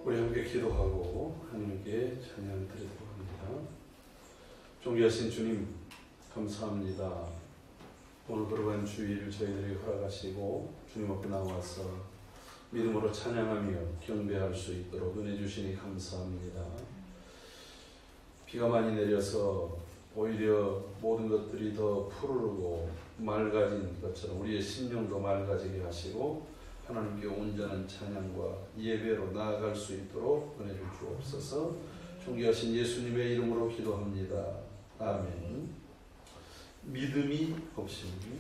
우리 함께 기도하고 하나님께 찬양 드리도록 합니다. 존귀하신 주님 감사합니다. 오늘 걸어간 주일 저희들이 허락하시고 주님 앞에 나와서 믿음으로 찬양하며 경배할 수 있도록 은혜 주시니 감사합니다. 비가 많이 내려서 오히려 모든 것들이 더 푸르르고 맑아진 것처럼 우리의 심령도 맑아지게 하시고 하나님께 온전한 찬양과 예배로 나아갈 수 있도록 은혜를 주옵소서. 존귀하신 예수님의 이름으로 기도합니다. 아멘. 믿음이 없으니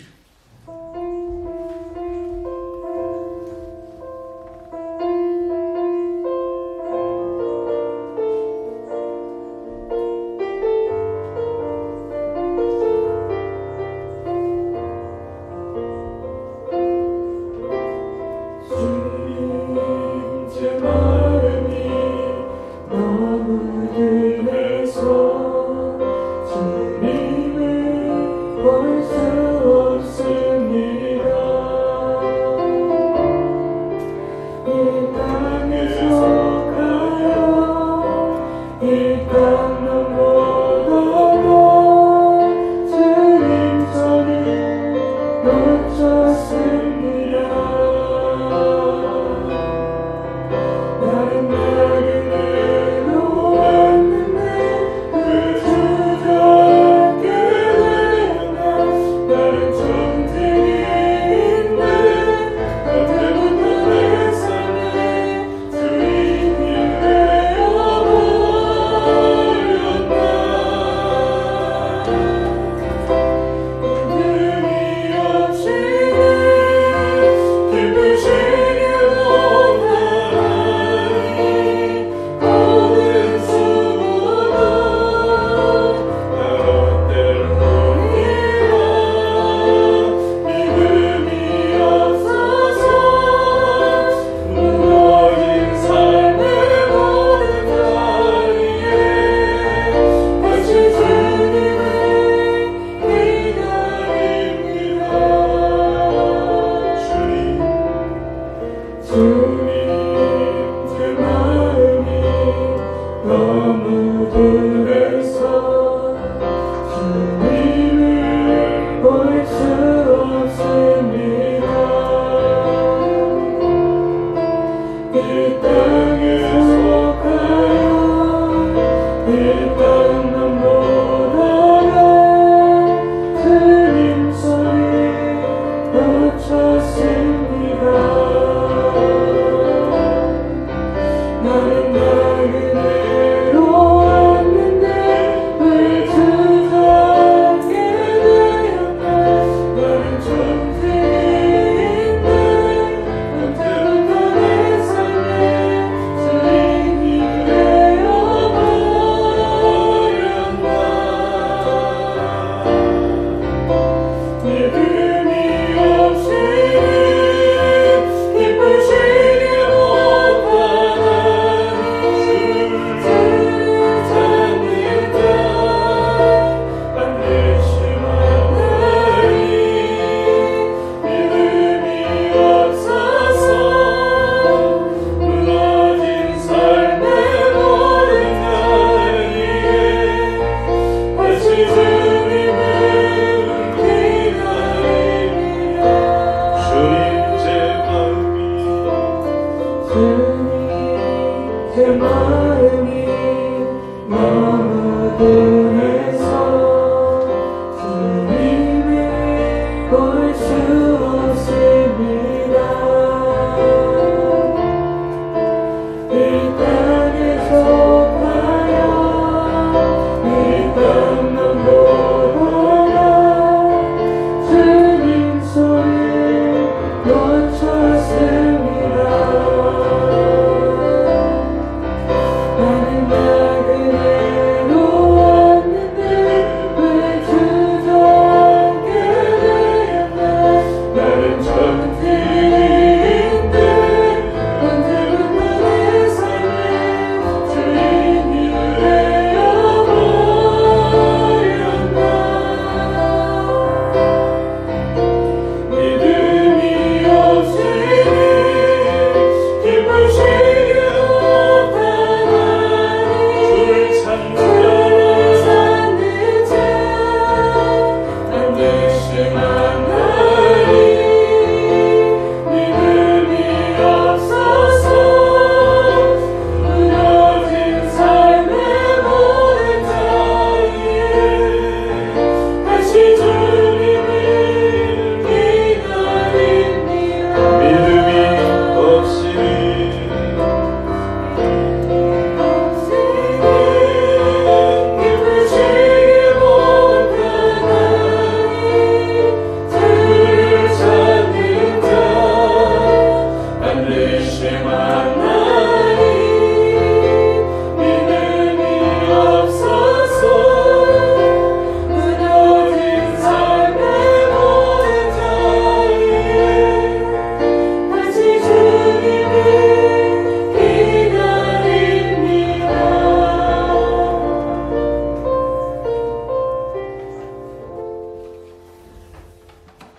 나는 나그네로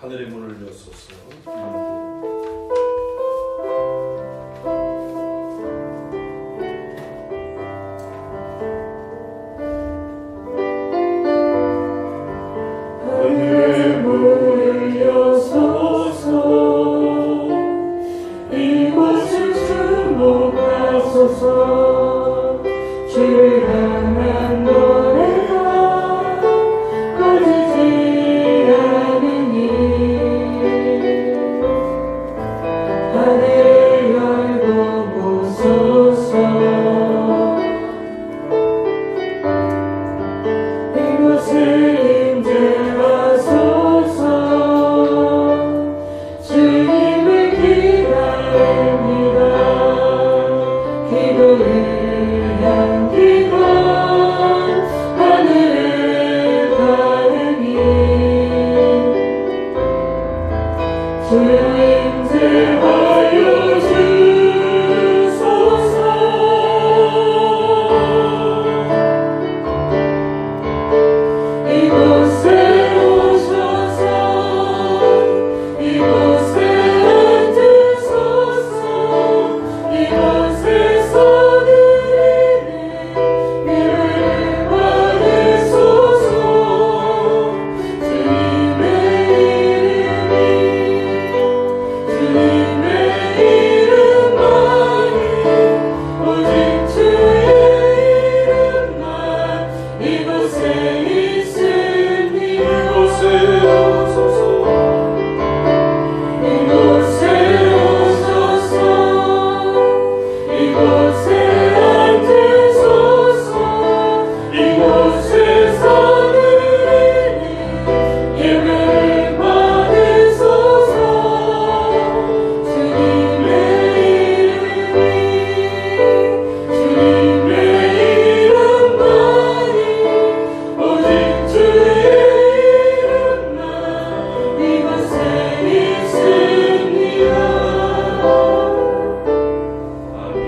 하늘의 문을 여소서. 하늘의 문을 여소서. 이곳을 주목하소서. 주를 향한 노래가 꺼지지 않으니 하늘을 열고 보소서. 이곳을 임재하소서. 주님을 기다립니다. 기도의 향기가 하늘을 가르니 주여 임재하여 주소서. 이곳에 오셔서 이곳에 앉으소서. 이곳에서 드리는 예배를 받으소서. 주님의 이름만이 오직 주의 이름만 이곳에 있으니 이곳에 오소서. 이곳에 오셔서 이곳에 앉으소서. 이곳에서 드리는 예배를 받으소서. 주님의 이름만이 오직 주의 이름만 이곳에 있습니다. 아멘.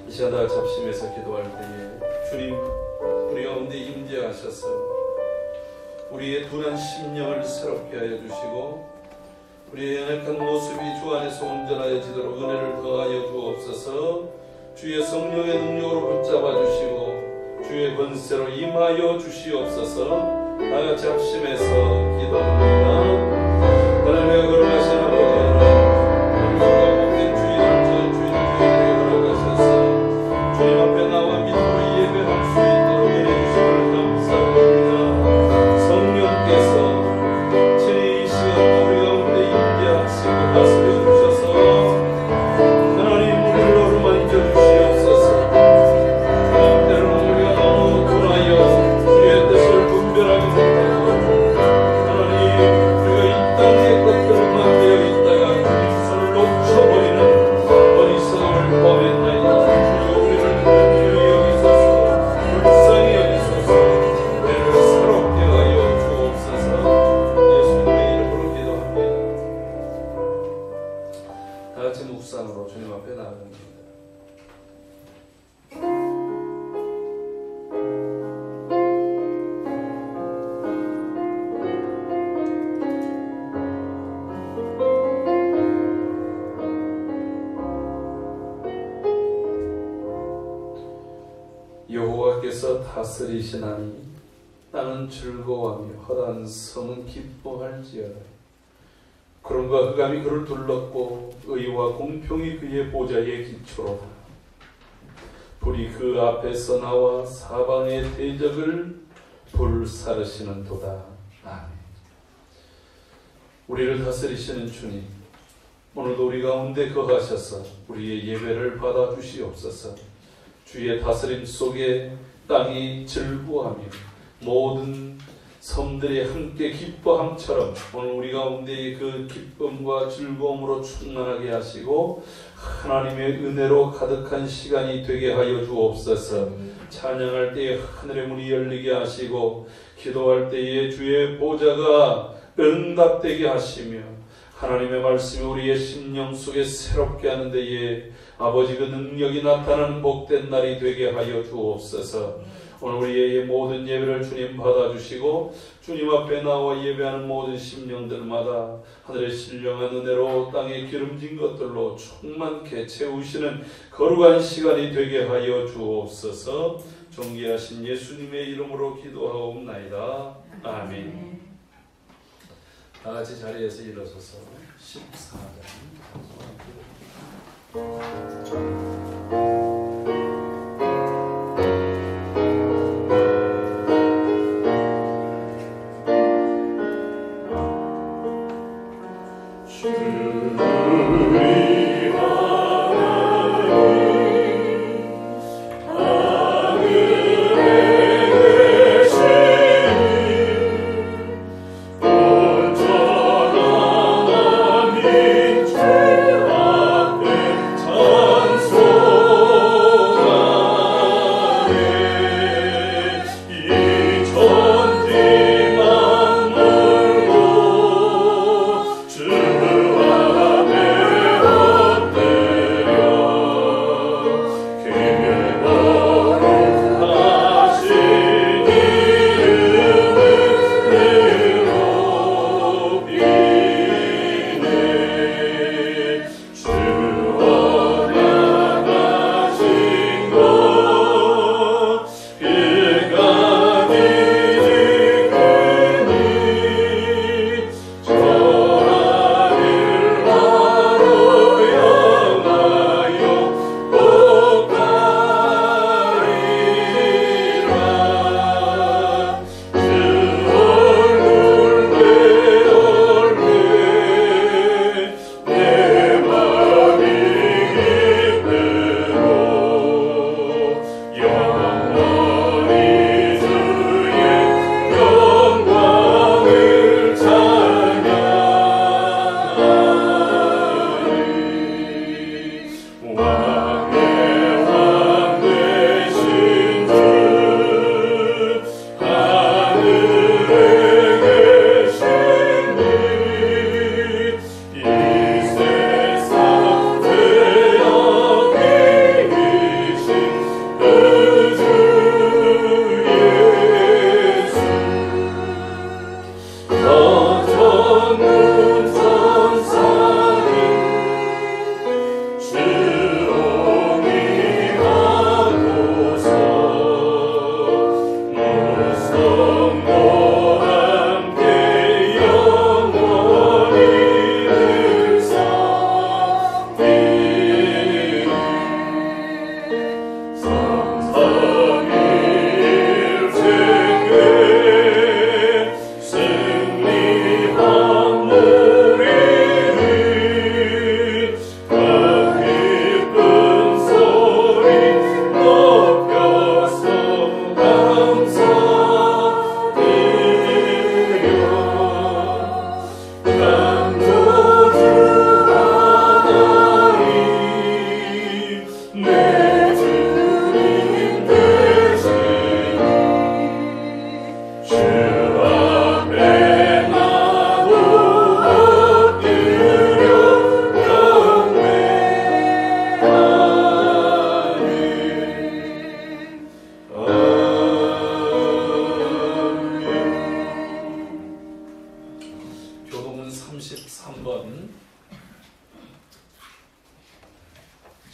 이 시간 다 잡심에서 기도할 때에 주님 우리 가운데 임재하셔서 우리의 둔한 심령을 새롭게 하여 주시고 우리의 연약한 모습이 주 안에서 온전하여지도록 은혜를 더하여 주옵소서. 주의 성령의 능력으로 붙잡아 주시고 주의 권세로 임하여 주시옵소서. 다 같이 합심해서 기도합니다. 하나님의 거룩하신 아버지 하나님, 오늘과 복된 주일을 주일에게 허락하셔서 주님 앞에 나와 믿음으로 예배할 수 있도록 은혜 주심을 감사합니다. 성령께서 친히 이 시간 우리 가운데 임재하시고 다스려 주셔서 하나님 우리를 어루만져 주시옵소서. 때로는 우리가 너무 둔하여 주의 뜻을 분별하지 못하고 하나님 우리가 이 땅의 것들만 되어 있다가 그리스도를 놓쳐버리는 어리석음을 범했나이다. 주여 우리를 긍휼히 여기소서. 불쌍히 여기소서. 우리를 새롭게 하여 주옵소서. 예수님의 이름으로 기도합니다. 다 같이 묵상으로 주님 앞에 나아갑니다. 여호와께서 다스리시나니 나는 즐거워하며 허다한 성은 기뻐할지어다. 구름과 흑암이 그를 둘렀고 의와 공평이 그의 보좌의 기초로다. 불이 그 앞에서 나와 사방의 대적을 불사르시는도다. 아멘. 우리를 다스리시는 주님, 오늘도 우리 가운데 거하셔서 우리의 예배를 받아 주시옵소서. 주의 다스림 속에 땅이 즐거워하며 모든 섬들이 함께 기뻐함처럼 오늘 우리 가운데 그 기쁨과 즐거움으로 충만하게 하시고 하나님의 은혜로 가득한 시간이 되게 하여 주옵소서. 찬양할 때에 하늘의 문이 열리게 하시고 기도할 때에 주의 보좌가 응답되게 하시며 하나님의 말씀이 우리의 심령 속에 새롭게 하는 데에 아버지 그 능력이 나타나는 복된 날이 되게 하여 주옵소서. 오늘 우리의 모든 예배를 주님 받아주시고 주님 앞에 나와 예배하는 모든 심령들마다 하늘의 신령한 은혜로 땅에 기름진 것들로 충만케 채우시는 거룩한 시간이 되게 하여 주옵소서. 존귀하신 예수님의 이름으로 기도하옵나이다. 아멘. 다 같이 자리에서 일어서서 14장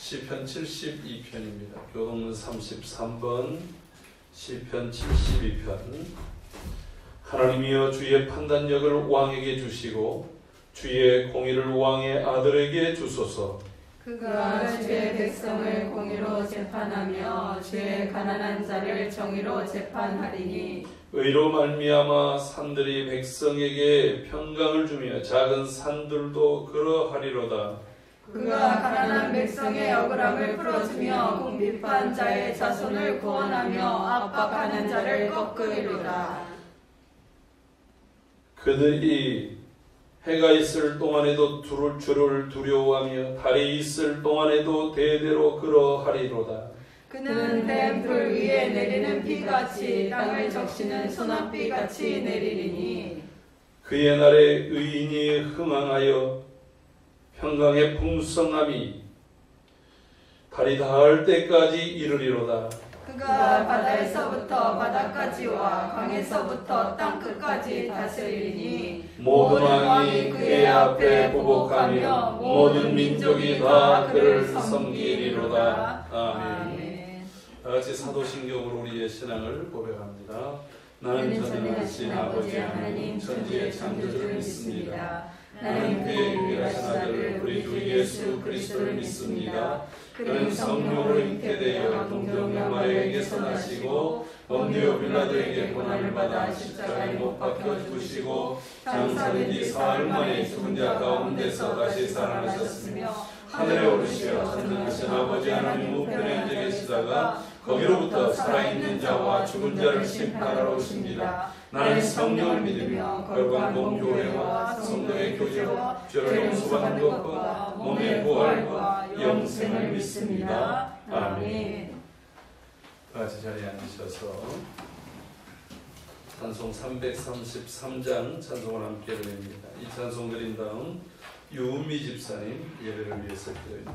시편 72편입니다. 교동문 33번 시편 72편. 하나님이여 주의 판단력을 왕에게 주시고 주의 공의를 왕의 아들에게 주소서. 그가 주의 백성을 공의로 재판하며 주의 가난한 자를 정의로 재판하리니 의로 말미암아 산들이 백성에게 평강을 주며 작은 산들도 그러하리로다. 그가 가난한 백성의 억울함을 풀어주며 궁핍한 자의 자손을 구원하며 압박하는 자를 꺾으리로다. 그들이 해가 있을 동안에도 주를 두려워하며 달이 있을 동안에도 대대로 그러하리로다. 그는 뱀불 위에 내리는 비같이 땅을 적시는 소낙비같이 내리리니 그의 날에 의인이 흥황하여 평강의 풍성함이 달이 닿을 때까지 이르리로다. 그가 바다에서부터 바다까지와 강에서부터 땅끝까지 다스리니 모든 왕이 그의 앞에 보복하며 모든 민족이 다 그를 섬기리로다. 아멘. 다같이 사도신경으로 우리의 신앙을 고백합니다. 나는 전능하신 아버지 하나님 천지의 창조주를 믿습니다. 나는 그의 유일하신 아들 우리 주 예수 그리스도를 믿습니다. 그는 성령으로 잉태되어 동정녀 마리아에게서 나시고 본디오 빌라도에게 고난을 받아 십자가에 못 박혀 죽으시고 장사된 지 사흘 만에 죽은 자 가운데서 다시 살아나셨으며 하늘에 오르시어 전능하신 아버지 하나님 우편에 앉아 계시다가 거기로부터 살아있는 자와 죽은 자를 심판하러 오십니다. 나는 성령을 믿으며 거룩한 공교회와 성도의 교제와 죄를 용서받는 것과 몸의 부활과 영생을 믿습니다. 아멘. 같이 자리에 앉으셔서 찬송 333장 찬송을 함께 드립니다. 이 찬송 드린 다음 유은미 집사님 예배를 위해서 드립니다.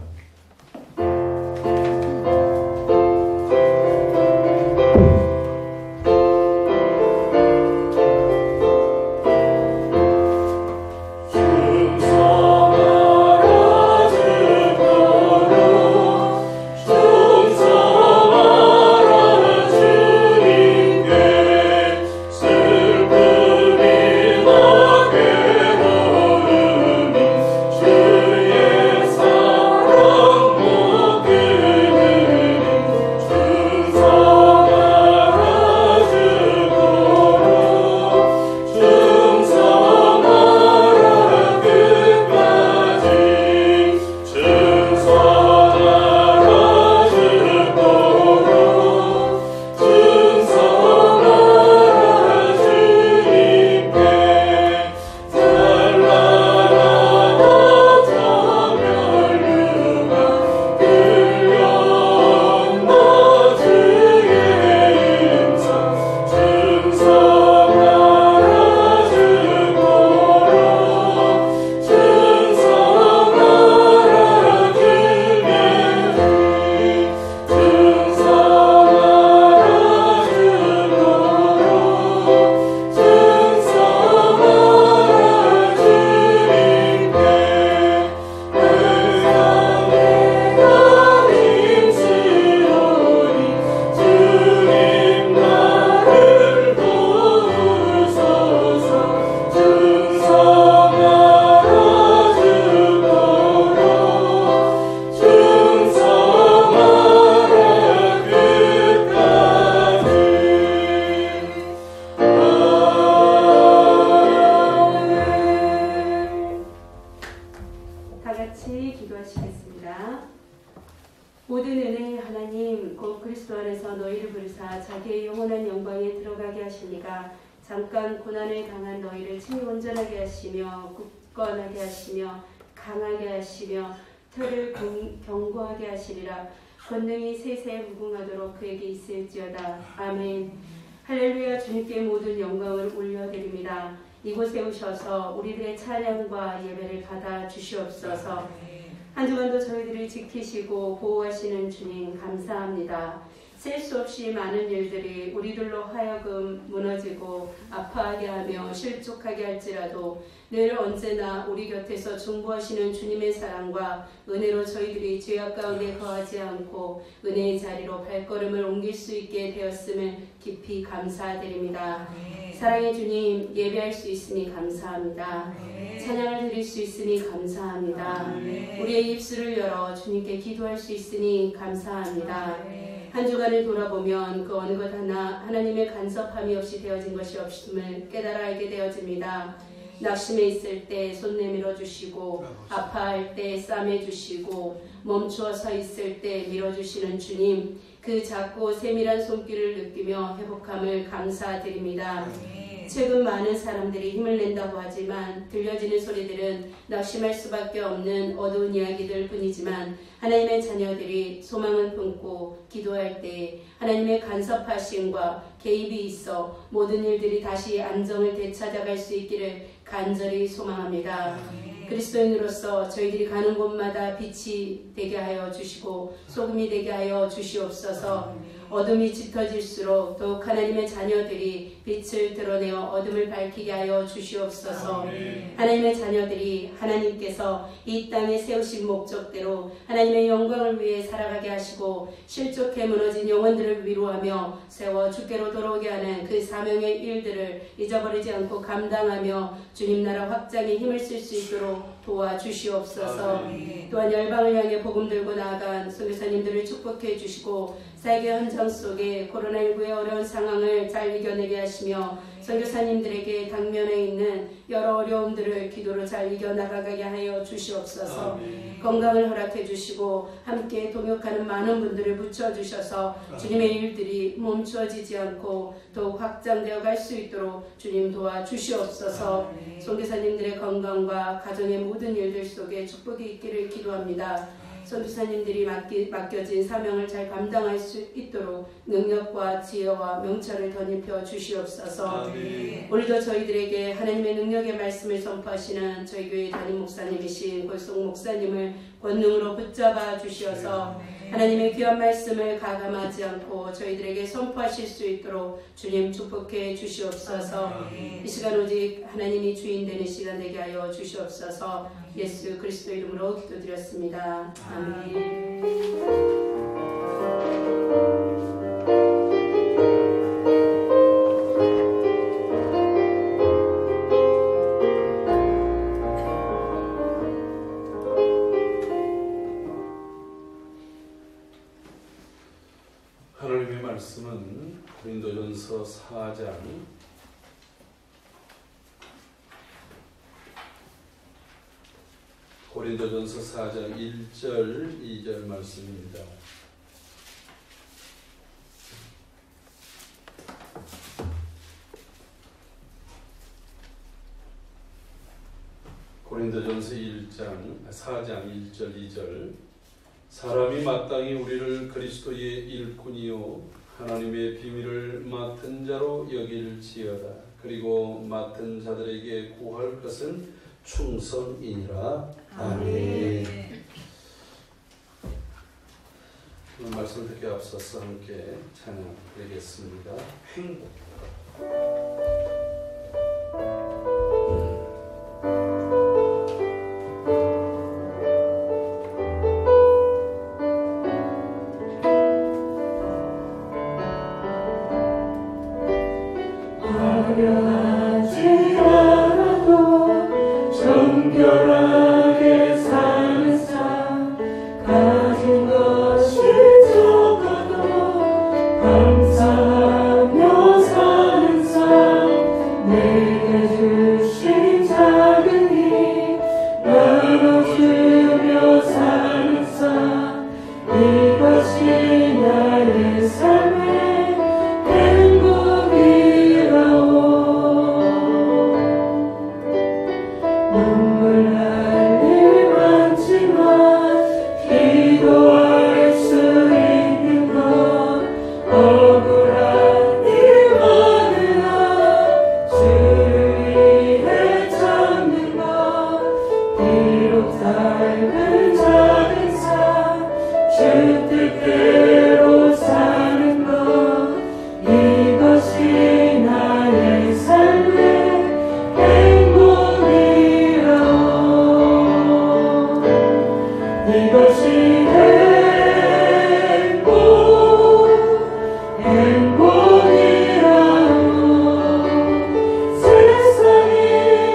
모든 은혜의 하나님 곧 그리스도 안에서 너희를 부르사 자기의 영원한 영광에 들어가게 하시니가 잠깐 고난을 당한 너희를 친히 온전하게 하시며 굳건하게 하시며 강하게 하시며 털을 견고하게 하시리라. 권능이 세세에 무궁하도록 그에게 있을지어다. 아멘. 할렐루야. 주님께 모든 영광을 올려드립니다. 이곳에 오셔서 우리들의 찬양과 예배를 받아 주시옵소서. 한 주간도 저희들을 지키시고 보호하시는 주님 감사합니다. 셀 수 없이 많은 일들이 우리들로 하여금 무너지고 아파하게 하며 실족하게 할지라도 늘 언제나 우리 곁에서 중보하시는 주님의 사랑과 은혜로 저희들이 죄악 가운데 거하지 않고 은혜의 자리로 발걸음을 옮길 수 있게 되었음을 깊이 감사드립니다. 사랑의 주님, 예배할 수 있으니 감사합니다. 찬양을 드릴 수 있으니 감사합니다. 우리의 입술을 열어 주님께 기도할 수 있으니 감사합니다. 한 주간을 돌아보면 그 어느 것 하나 하나님의 간섭함이 없이 되어진 것이 없음을 깨달아 알게 되어집니다. 낙심해 있을 때 손 내밀어 주시고 아파할 때 싸매 주시고 멈추어 서 있을 때 밀어주시는 주님, 그 작고 세밀한 손길을 느끼며 회복함을 감사드립니다. 아멘. 최근 많은 사람들이 힘을 낸다고 하지만 들려지는 소리들은 낙심할 수밖에 없는 어두운 이야기들 뿐이지만 하나님의 자녀들이 소망을 품고 기도할 때 하나님의 간섭하심과 개입이 있어 모든 일들이 다시 안정을 되찾아갈 수 있기를 간절히 소망합니다. 그리스도인으로서 저희들이 가는 곳마다 빛이 되게 하여 주시고 소금이 되게 하여 주시옵소서. 어둠이 짙어질수록 더욱 하나님의 자녀들이 빛을 드러내어 어둠을 밝히게 하여 주시옵소서. 하나님의 자녀들이 하나님께서 이 땅에 세우신 목적대로 하나님의 영광을 위해 살아가게 하시고 실족해 무너진 영혼들을 위로하며 세워 주께로 돌아오게 하는 그 사명의 일들을 잊어버리지 않고 감당하며 주님 나라 확장에 힘을 쓸 수 있도록 도와주시옵소서. 또한 열방을 향해 복음 들고 나아간 선교사님들을 축복해 주시고 세계 현장 속에 코로나19의 어려운 상황을 잘 이겨내게 하시며 선교사님들에게 당면에 있는 여러 어려움들을 기도로 잘 이겨나가게 하여 주시옵소서. 건강을 허락해 주시고 함께 동역하는 많은 분들을 붙여주셔서 주님의 일들이 멈추어지지 않고 더욱 확장되어 갈 수 있도록 주님 도와주시옵소서. 선교사님들의 건강과 가정의 모든 일들 속에 축복이 있기를 기도합니다. 선교사님들이 맡겨진 사명을 잘 감당할 수 있도록 능력과 지혜와 명철을 덧입혀 주시옵소서. 오늘도 저희들에게 하나님의 능력의 말씀을 선포하시는 저희 교회 담임 목사님이신 골송 목사님을 권능으로 붙잡아 주시어서 하나님의 귀한 말씀을 가감하지 않고 저희들에게 선포하실 수 있도록 주님 축복해 주시옵소서. 이 시간 오직 하나님이 주인 되는 시간 되게 하여 주시옵소서. 예수 그리스도 이름으로 기도드렸습니다. 아멘. 하나님의 말씀은 고린도전서 4장 고린도전서 4장 1절 2절 말씀입니다. 고린도전서 4장 1절 2절 사람이 마땅히 우리를 그리스도의 일꾼이요 하나님의 비밀을 맡은 자로 여길지어다. 그리고 맡은 자들에게 구할 것은 충성이니라. 아멘. 오늘 말씀을 듣기 앞서서 함께 찬양드리겠습니다. 행복. 정결하게 사는 삶 가진 것이 적어도 감사하며 사는 삶 내게 주신 작은 힘 나눠주며 사는 삶 이것이 나의 삶의 행복이라오. 눈물 날 일 많지만 기도할 수 있는 것 억울한 일 많으나 주를 위해 참는 것 비록 짧은 작은 삶 주 뜻대로 사는 것 이것이 나의 삶의 이것이 행복이라고. 세상이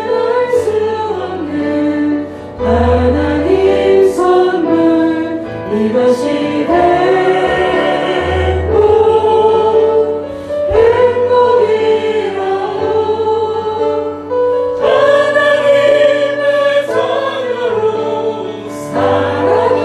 알 수 없는 하나님 선물 이것이 행복이라고. 하나님의 자녀로 살아가는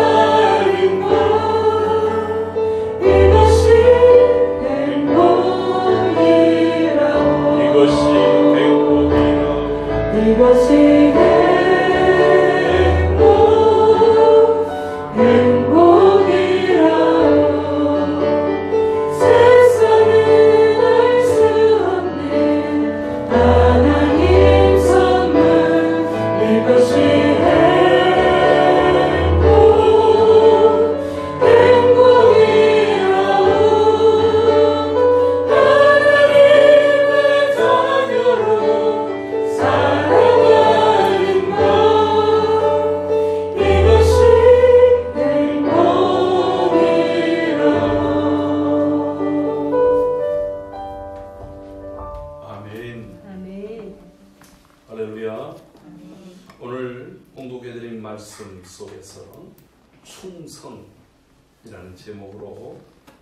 충성이라는 제목으로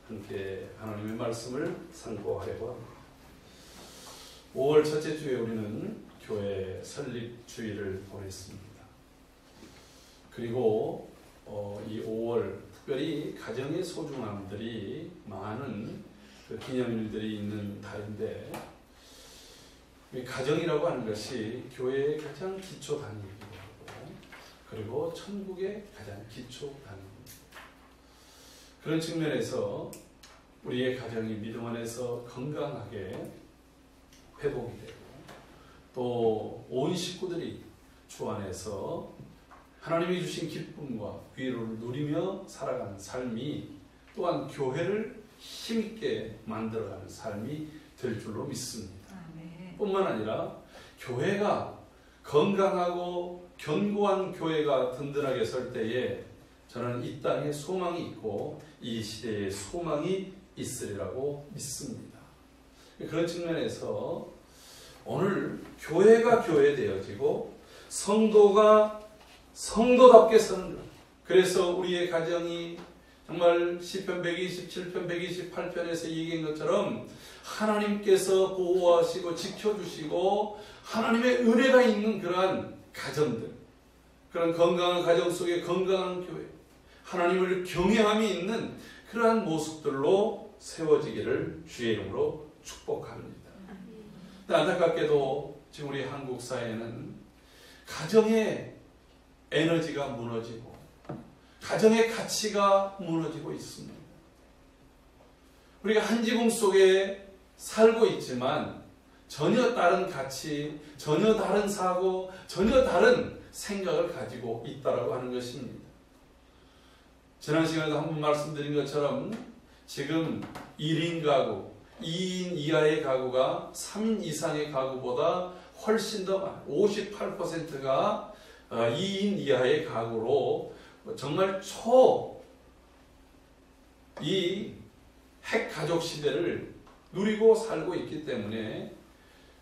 함께 하나님의 말씀을 상고하려고 합니다. 5월 첫째 주에 우리는 교회 설립 주일을 보냈습니다. 그리고 이 5월 특별히 가정의 소중함들이 많은 그 기념일들이 있는 달인데, 이 가정이라고 하는 것이 교회의 가장 기초 단위이기도 하고, 그리고 천국의 가장 기초 단위입니다. 그런 측면에서 우리의 가정이 믿음 안에서 건강하게 회복이 되고, 또 온 식구들이 주 안에서 하나님이 주신 기쁨과 위로를 누리며 살아가는 삶이 또한 교회를 힘있게 만들어가는 삶이 될 줄로 믿습니다. 뿐만 아니라 교회가 건강하고 견고한 교회가 든든하게 설 때에 저는 이 땅에 소망이 있고 이 시대에 소망이 있으리라고 믿습니다. 그런 측면에서 오늘 교회가 교회되어지고 성도가 성도답게 서는 것, 그래서 우리의 가정이 정말 시편 127편 128편에서 얘기한 것처럼 하나님께서 보호하시고 지켜주시고 하나님의 은혜가 있는 그러한 가정들, 그런 건강한 가정 속에 건강한 교회, 하나님을 경외함이 있는 그러한 모습들로 세워지기를 주의 이름으로 축복합니다. 안타깝게도 지금 우리 한국 사회는 가정의 에너지가 무너지고 가정의 가치가 무너지고 있습니다. 우리가 한 지붕 속에 살고 있지만 전혀 다른 가치, 전혀 다른 사고, 전혀 다른 생각을 가지고 있다라고 하는 것입니다. 지난 시간에도 한번 말씀드린 것처럼 지금 1인 가구, 2인 이하의 가구가 3인 이상의 가구보다 훨씬 더 많아요. 58%가 2인 이하의 가구로 정말 이 핵가족 시대를 누리고 살고 있기 때문에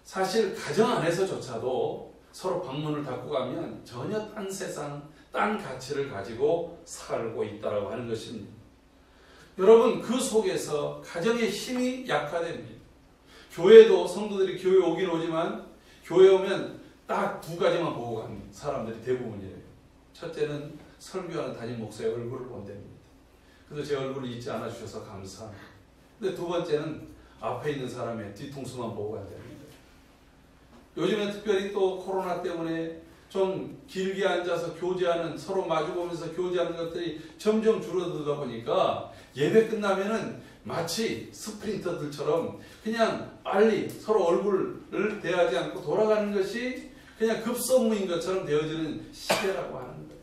사실 가정 안에서조차도 서로 방문을 닫고 가면 전혀 딴 세상, 딴 가치를 가지고 살고 있다고 하는 것입니다. 여러분, 그 속에서 가정의 힘이 약화됩니다. 교회도 성도들이 교회 오긴 오지만 교회 오면 딱 두 가지만 보고 가는 사람들이 대부분이에요. 첫째는 설교하는 담임 목사의 얼굴을 본답니다. 그래서 제 얼굴을 잊지 않아 주셔서 감사합니다. 근데 두 번째는 앞에 있는 사람의 뒤통수만 보고 간답니다. 요즘에 특별히 또 코로나 때문에 좀 길게 앉아서 교제하는, 서로 마주보면서 교제하는 것들이 점점 줄어들다 보니까 예배 끝나면은 마치 스프린터들처럼 그냥 빨리 서로 얼굴을 대하지 않고 돌아가는 것이 그냥 급선무인 것처럼 되어지는 시대라고 하는 거예요.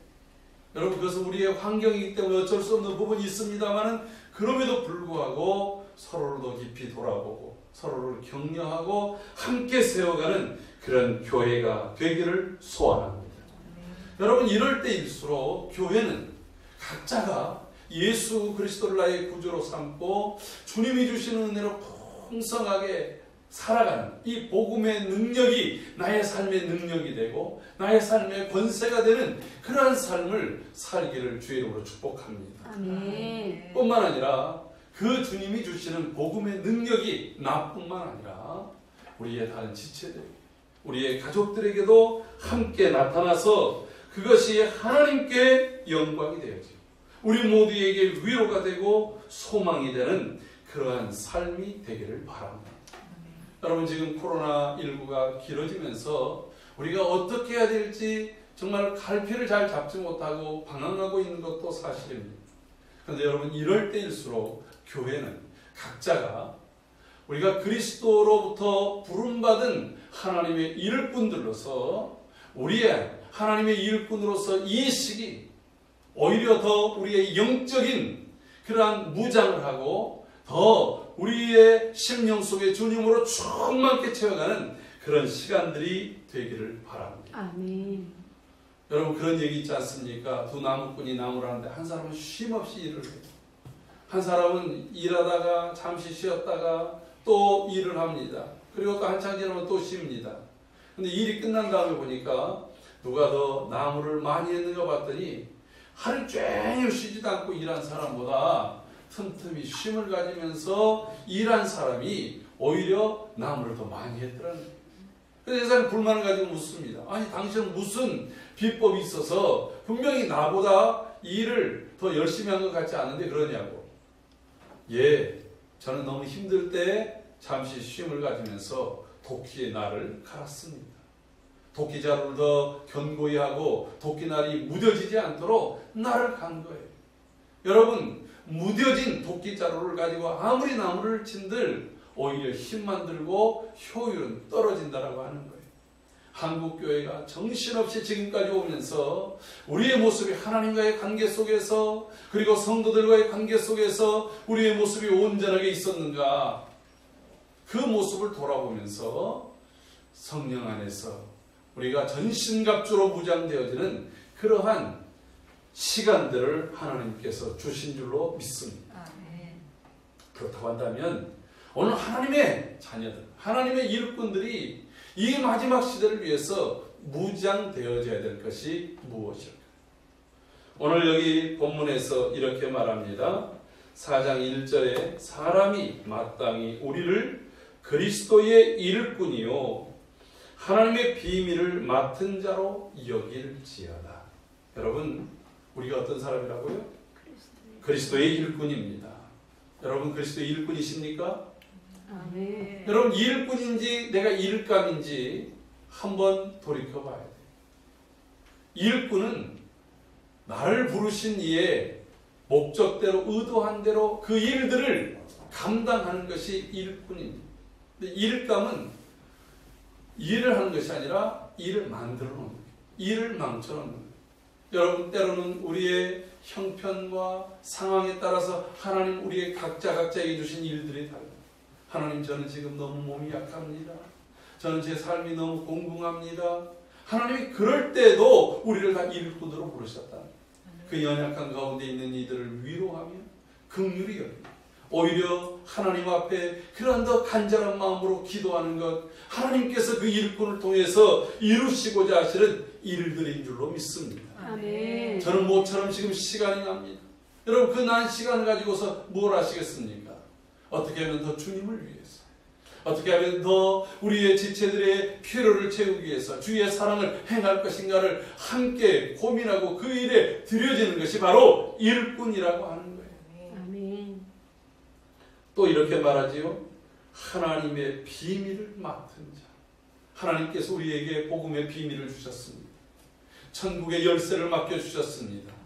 여러분, 그것은 우리의 환경이기 때문에 어쩔 수 없는 부분이 있습니다만은 그럼에도 불구하고 서로를 더 깊이 돌아보고 서로를 격려하고 함께 세워가는 그런 교회가 되기를 소원합니다. 여러분, 이럴 때일수록 교회는 각자가 예수 그리스도를 나의 구주로 삼고 주님이 주시는 은혜로 풍성하게 살아가는 이 복음의 능력이 나의 삶의 능력이 되고 나의 삶의 권세가 되는 그러한 삶을 살기를 주의 이름으로 축복합니다. 아멘. 뿐만 아니라 그 주님이 주시는 복음의 능력이 나뿐만 아니라 우리의 다른 지체들, 우리의 가족들에게도 함께 나타나서 그것이 하나님께 영광이 되어지고 우리 모두에게 위로가 되고 소망이 되는 그러한 삶이 되기를 바랍니다. 여러분, 지금 코로나19가 길어지면서 우리가 어떻게 해야 될지 정말 갈피를 잘 잡지 못하고 방황하고 있는 것도 사실입니다. 그런데 여러분, 이럴 때일수록 교회는 각자가 우리가 그리스도로부터 부름받은 하나님의 일꾼들로서 우리의 하나님의 일꾼으로서 이 시기 오히려 더 우리의 영적인 그러한 무장을 하고 더 우리의 심령 속에 주님으로 충만케 채워가는 그런 시간들이 되기를 바랍니다. 아멘. 여러분, 그런 얘기 있지 않습니까? 두 나무꾼이 나무를 하는데 한 사람은 쉼없이 일을 해요. 한 사람은 일하다가 잠시 쉬었다가 또 일을 합니다. 그리고 또 한참 지나면 또 쉽니다. 근데 일이 끝난 다음에 보니까 누가 더 나무를 많이 했는가 봤더니 하루 종일 쉬지도 않고 일한 사람보다 틈틈이 쉼을 가지면서 일한 사람이 오히려 나무를 더 많이 했더라는 거예요. 그래서 이 사람이 불만을 가지고 묻습니다. 아니 당신은 무슨 비법이 있어서 분명히 나보다 일을 더 열심히 한 것 같지 않은데 그러냐고. 예, 저는 너무 힘들 때 잠시 쉼을 가지면서 도끼의 날을 갈았습니다. 도끼자루를 더 견고히 하고 도끼날이 무뎌지지 않도록 날을 간 거예요. 여러분, 무뎌진 도끼자루를 가지고 아무리 나무를 친들 오히려 힘만 들고 효율은 떨어진다라고 하는 거예요. 한국교회가 정신없이 지금까지 오면서 우리의 모습이 하나님과의 관계 속에서 그리고 성도들과의 관계 속에서 우리의 모습이 온전하게 있었는가, 그 모습을 돌아보면서 성령 안에서 우리가 전신갑주로 무장되어지는 그러한 시간들을 하나님께서 주신 줄로 믿습니다. 그렇다고 한다면 오늘 하나님의 자녀들, 하나님의 일꾼들이 이 마지막 시대를 위해서 무장되어져야 될 것이 무엇일까? 오늘 여기 본문에서 이렇게 말합니다. 4장 1절에 사람이 마땅히 우리를 그리스도의 일꾼이요 하나님의 비밀을 맡은 자로 여길지어다. 여러분, 우리가 어떤 사람이라고요? 그리스도의 일꾼입니다. 여러분, 그리스도의 일꾼이십니까? 아멘. 여러분, 일꾼인지 내가 일감인지 한번 돌이켜봐야 돼요. 일꾼은 나를 부르신 이의 목적대로 의도한 대로 그 일들을 감당하는 것이 일꾼입니다. 근데 일감은 일을 하는 것이 아니라 일을 만들어 놓는 거예요. 일을 망쳐 놓는 거예요. 여러분, 때로는 우리의 형편과 상황에 따라서 하나님 우리의 각자에게 주신 일들이 달라요. 하나님, 저는 지금 너무 몸이 약합니다. 저는 제 삶이 너무 공공합니다. 하나님이 그럴 때도 우리를 다 일꾼으로 부르셨다. 그 연약한 가운데 있는 이들을 위로하며 긍휼히 여기고 오히려 하나님 앞에 그러한 더 간절한 마음으로 기도하는 것, 하나님께서 그 일꾼을 통해서 이루시고자 하시는 일들인 줄로 믿습니다. 아멘. 저는 모처럼 지금 시간이 납니다. 여러분, 그 난 시간을 가지고서 뭘 하시겠습니까? 어떻게 하면 더 주님을 위해서, 어떻게 하면 더 우리의 지체들의 필요를 채우기 위해서 주의 사랑을 행할 것인가를 함께 고민하고 그 일에 들여지는 것이 바로 일꾼이라고 하는 거예요. 아멘. 또 이렇게 말하지요. 하나님의 비밀을 맡은 자. 하나님께서 우리에게 복음의 비밀을 주셨습니다. 천국의 열쇠를 맡겨주셨습니다.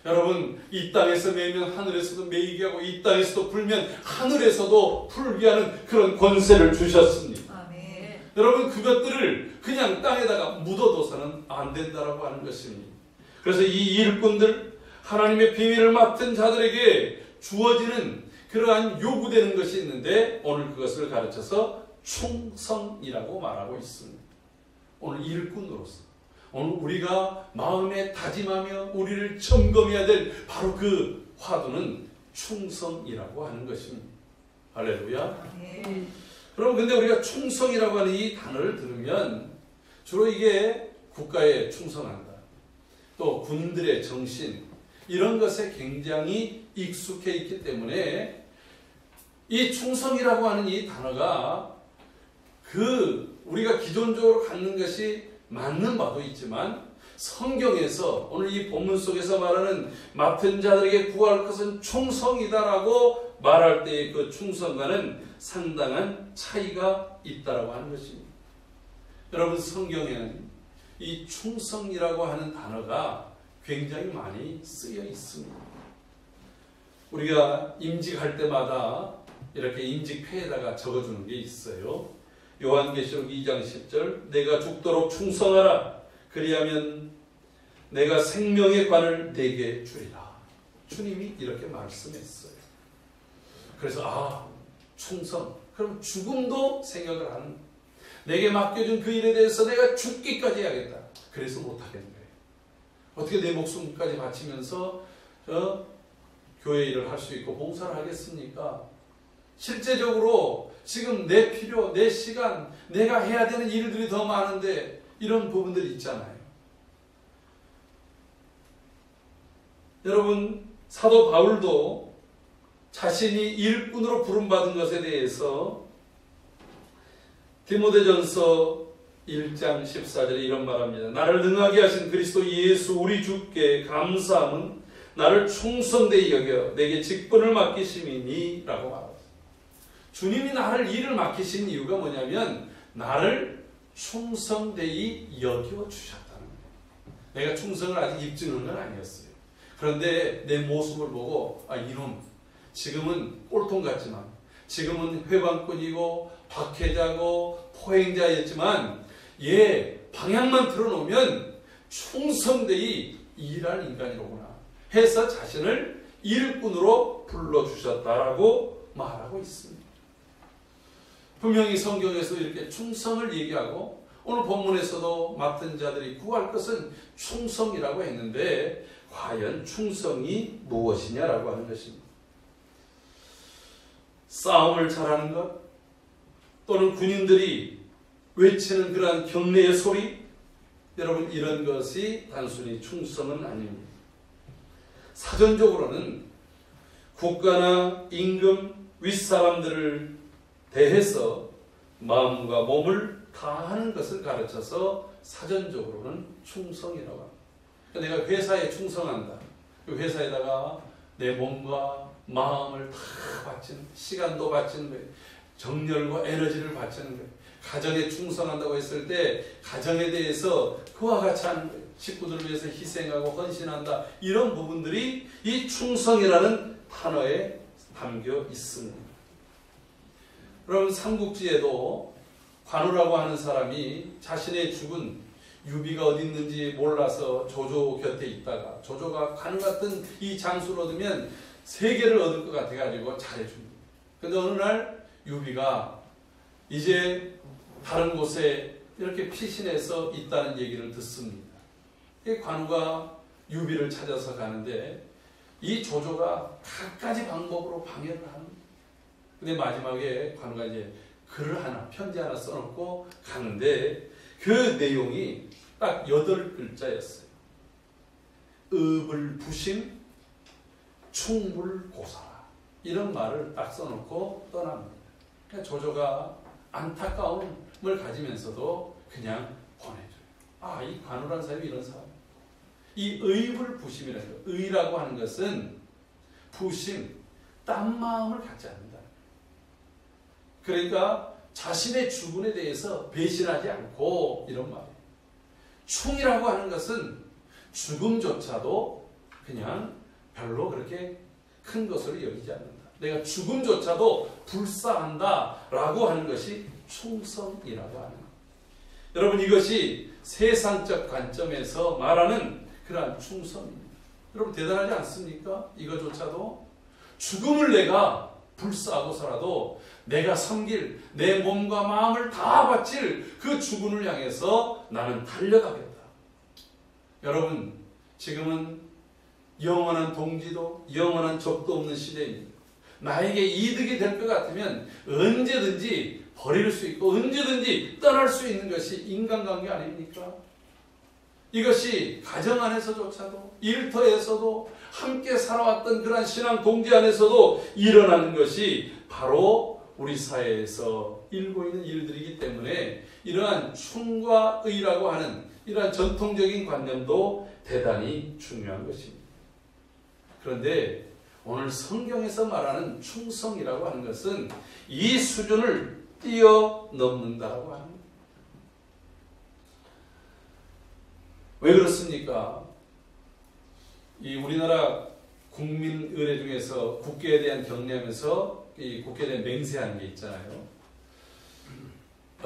여러분, 이 땅에서 매면 하늘에서도 매이게 하고 이 땅에서도 불면 하늘에서도 풀게 하는 그런 권세를 주셨습니다. 아멘. 여러분, 그것들을 그냥 땅에다가 묻어둬서는 안 된다라고 하는 것입니다. 그래서 이 일꾼들, 하나님의 비밀을 맡은 자들에게 주어지는 그러한 요구되는 것이 있는데 오늘 그것을 가르쳐서 충성이라고 말하고 있습니다. 오늘 일꾼으로서 오늘 우리가 마음에 다짐하며 우리를 점검해야 될 바로 그 화두는 충성이라고 하는 것입니다. 할렐루야. 아멘. 여러분, 근데 우리가 충성이라고 하는 이 단어를 들으면 주로 이게 국가에 충성한다, 또 군인들의 정신, 이런 것에 굉장히 익숙해 있기 때문에 이 충성이라고 하는 이 단어가 우리가 기존적으로 갖는 것이 맞는 바도 있지만 성경에서 오늘 이 본문 속에서 말하는 맡은 자들에게 구할 것은 충성이다라고 말할 때의 그 충성과는 상당한 차이가 있다라고 하는 것입니다. 여러분, 성경에는 이 충성이라고 하는 단어가 굉장히 많이 쓰여 있습니다. 우리가 임직할 때마다 이렇게 임직표에다가 적어주는 게 있어요. 요한계시록 2장 10절, 내가 죽도록 충성하라. 그리하면 내가 생명의 관을 내게 주리라. 주님이 이렇게 말씀했어요. 그래서 충성. 그럼 죽음도 생각을 하는, 내게 맡겨준 그 일에 대해서 내가 죽기까지 해야겠다. 그래서 못하겠는 거예요. 어떻게 내 목숨까지 바치면서 교회 일을 할 수 있고 봉사를 하겠습니까? 실제적으로 지금 내 필요, 내 시간, 내가 해야 되는 일들이 더 많은데 이런 부분들이 있잖아요. 여러분, 사도 바울도 자신이 일꾼으로 부름받은 것에 대해서 디모데전서 1장 14절에 이런 말합니다. 나를 능하게 하신 그리스도 예수 우리 주께 감사함은 나를 충성되이 여겨 내게 직분을 맡기심이니 라고 말합니다. 주님이 나를 일을 맡기신 이유가 뭐냐면 나를 충성되이 여겨주셨다는 거예요. 내가 충성을 아직 입증한 건 아니었어요. 그런데 내 모습을 보고 이놈 지금은 꼴통 같지만 지금은 회방꾼이고 박해자고 포행자였지만 얘 방향만 틀어놓으면 충성되이 일할 인간이로구나 해서 자신을 일꾼으로 불러주셨다라고 말하고 있습니다. 분명히 성경에서 이렇게 충성을 얘기하고 오늘 본문에서도 맡은 자들이 구할 것은 충성이라고 했는데 과연 충성이 무엇이냐라고 하는 것입니다. 싸움을 잘하는 것 또는 군인들이 외치는 그러한 경례의 소리, 여러분 이런 것이 단순히 충성은 아닙니다. 사전적으로는 국가나 임금, 윗사람들을 대해서 마음과 몸을 다하는 것을 가르쳐서 사전적으로는 충성이라고 합니다. 그러니까 내가 회사에 충성한다. 그 회사에다가 내 몸과 마음을 다 바치는, 시간도 바치는 거예요. 정열과 에너지를 바치는 거예요. 가정에 충성한다고 했을 때 가정에 대해서 그와 같이 하는 거예요. 식구들을 위해서 희생하고 헌신한다. 이런 부분들이 이 충성이라는 단어에 담겨 있습니다. 여러분 삼국지에도 관우라고 하는 사람이 자신의 죽은 유비가 어디 있는지 몰라서 조조 곁에 있다가 조조가 관우 같은 이 장수를 얻으면 세계를 얻을 것 같아가지고 잘해줍니다. 그런데 어느 날 유비가 이제 다른 곳에 이렇게 피신해서 있다는 얘기를 듣습니다. 관우가 유비를 찾아서 가는데 이 조조가 갖가지 방법으로 방해를 합니다. 근데 마지막에 관우가 이제 글을 하나, 편지 하나 써놓고 가는데 그 내용이 딱 8글자였어요. 의불부심 충불고사라. 이런 말을 딱 써놓고 떠납니다. 그러니까 조조가 안타까움을 가지면서도 그냥 보내줘요. 이 관우라는 사람이 이런 사람. 이 의불부심이라는 거. 의라고 하는 것은 부심, 딴 마음을 갖지 않는다. 그러니까 자신의 주군에 대해서 배신하지 않고 이런 말이에요. 충이라고 하는 것은 죽음조차도 그냥 별로 그렇게 큰 것으로 여기지 않는다. 내가 죽음조차도 불사한다 라고 하는 것이 충성이라고 하는 것. 여러분 이것이 세상적 관점에서 말하는 그러한 충성입니다. 여러분 대단하지 않습니까? 이거조차도 죽음을 내가 불사하고서라도 내가 섬길 내 몸과 마음을 다 바칠 그 죽음을 향해서 나는 달려가겠다. 여러분 지금은 영원한 동지도 영원한 적도 없는 시대입니다. 나에게 이득이 될 것 같으면 언제든지 버릴 수 있고 언제든지 떠날 수 있는 것이 인간관계 아닙니까? 이것이 가정 안에서조차도 일터에서도 함께 살아왔던 그러한 신앙 동지 안에서도 일어나는 것이 바로 우리 사회에서 일고 있는 일들이기 때문에 이러한 충과 의라고 하는 이러한 전통적인 관념도 대단히 중요한 것입니다. 그런데 오늘 성경에서 말하는 충성이라고 하는 것은 이 수준을 뛰어넘는다고 합니다. 왜 그렇습니까? 이 우리나라 국민 의례 중에서 국회에 대한 경례하면서 이 국회에 대한 맹세하는 게 있잖아요.